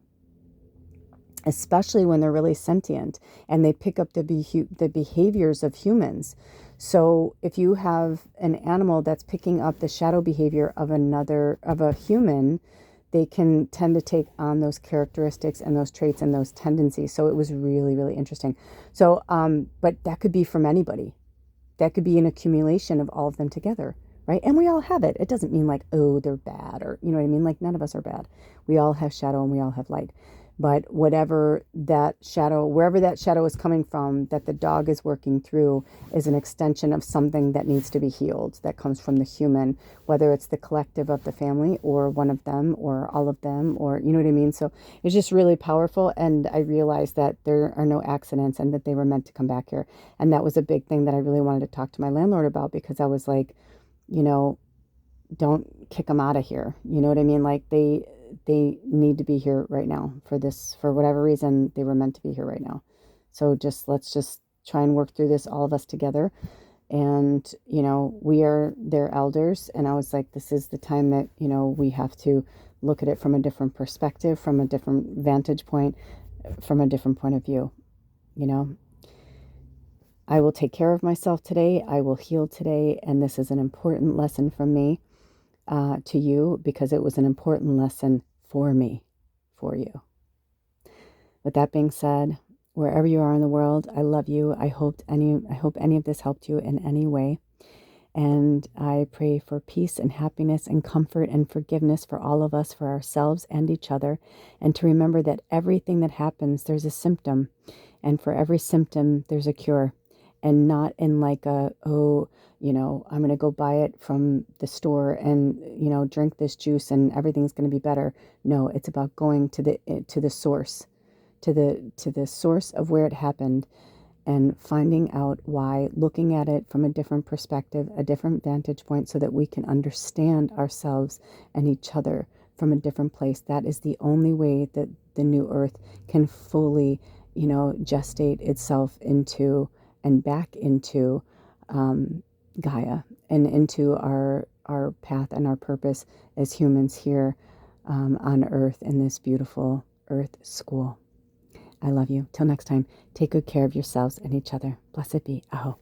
Speaker 1: especially when they're really sentient and they pick up the behaviors of humans. So if you have an animal that's picking up the shadow behavior of a human, they can tend to take on those characteristics and those traits and those tendencies. So it was really, really interesting. So, but that could be from anybody. That could be an accumulation of all of them together, right? And we all have it. It doesn't mean like, oh, they're bad, or you know what I mean? Like, none of us are bad. We all have shadow and we all have light. But whatever that shadow, wherever that shadow is coming from, that the dog is working through, is an extension of something that needs to be healed, that comes from the human, whether it's the collective of the family or one of them or all of them, or you know what I mean? So it's just really powerful. And I realized that there are no accidents and that they were meant to come back here. And that was a big thing that I really wanted to talk to my landlord about, because I was like, you know, don't kick them out of here. You know what I mean? Like they need to be here right now for this, for whatever reason they were meant to be here right now. So let's just try and work through this, all of us together. And you know, we are their elders, and I was like, this is the time that, you know, we have to look at it from a different perspective, from a different vantage point, from a different point of view. You know, I will take care of myself today, I will heal today, and this is an important lesson from me to you, because it was an important lesson for me, for you. With that being said, wherever you are in the world, I love you. I hope any of this helped you in any way. And I pray for peace and happiness and comfort and forgiveness for all of us, for ourselves and each other. And to remember that everything that happens, there's a symptom. And for every symptom, there's a cure. And not in like oh, you know, I'm going to go buy it from the store and, you know, drink this juice and everything's going to be better. No, it's about going to the source, to the source of where it happened, and finding out why, looking at it from a different perspective, a different vantage point, so that we can understand ourselves and each other from a different place. That is the only way that the new earth can fully, you know, gestate itself into and back into Gaia, and into our path and our purpose as humans here on earth, in this beautiful earth school. I love you. Till next time, take good care of yourselves and each other. Blessed be. Aho.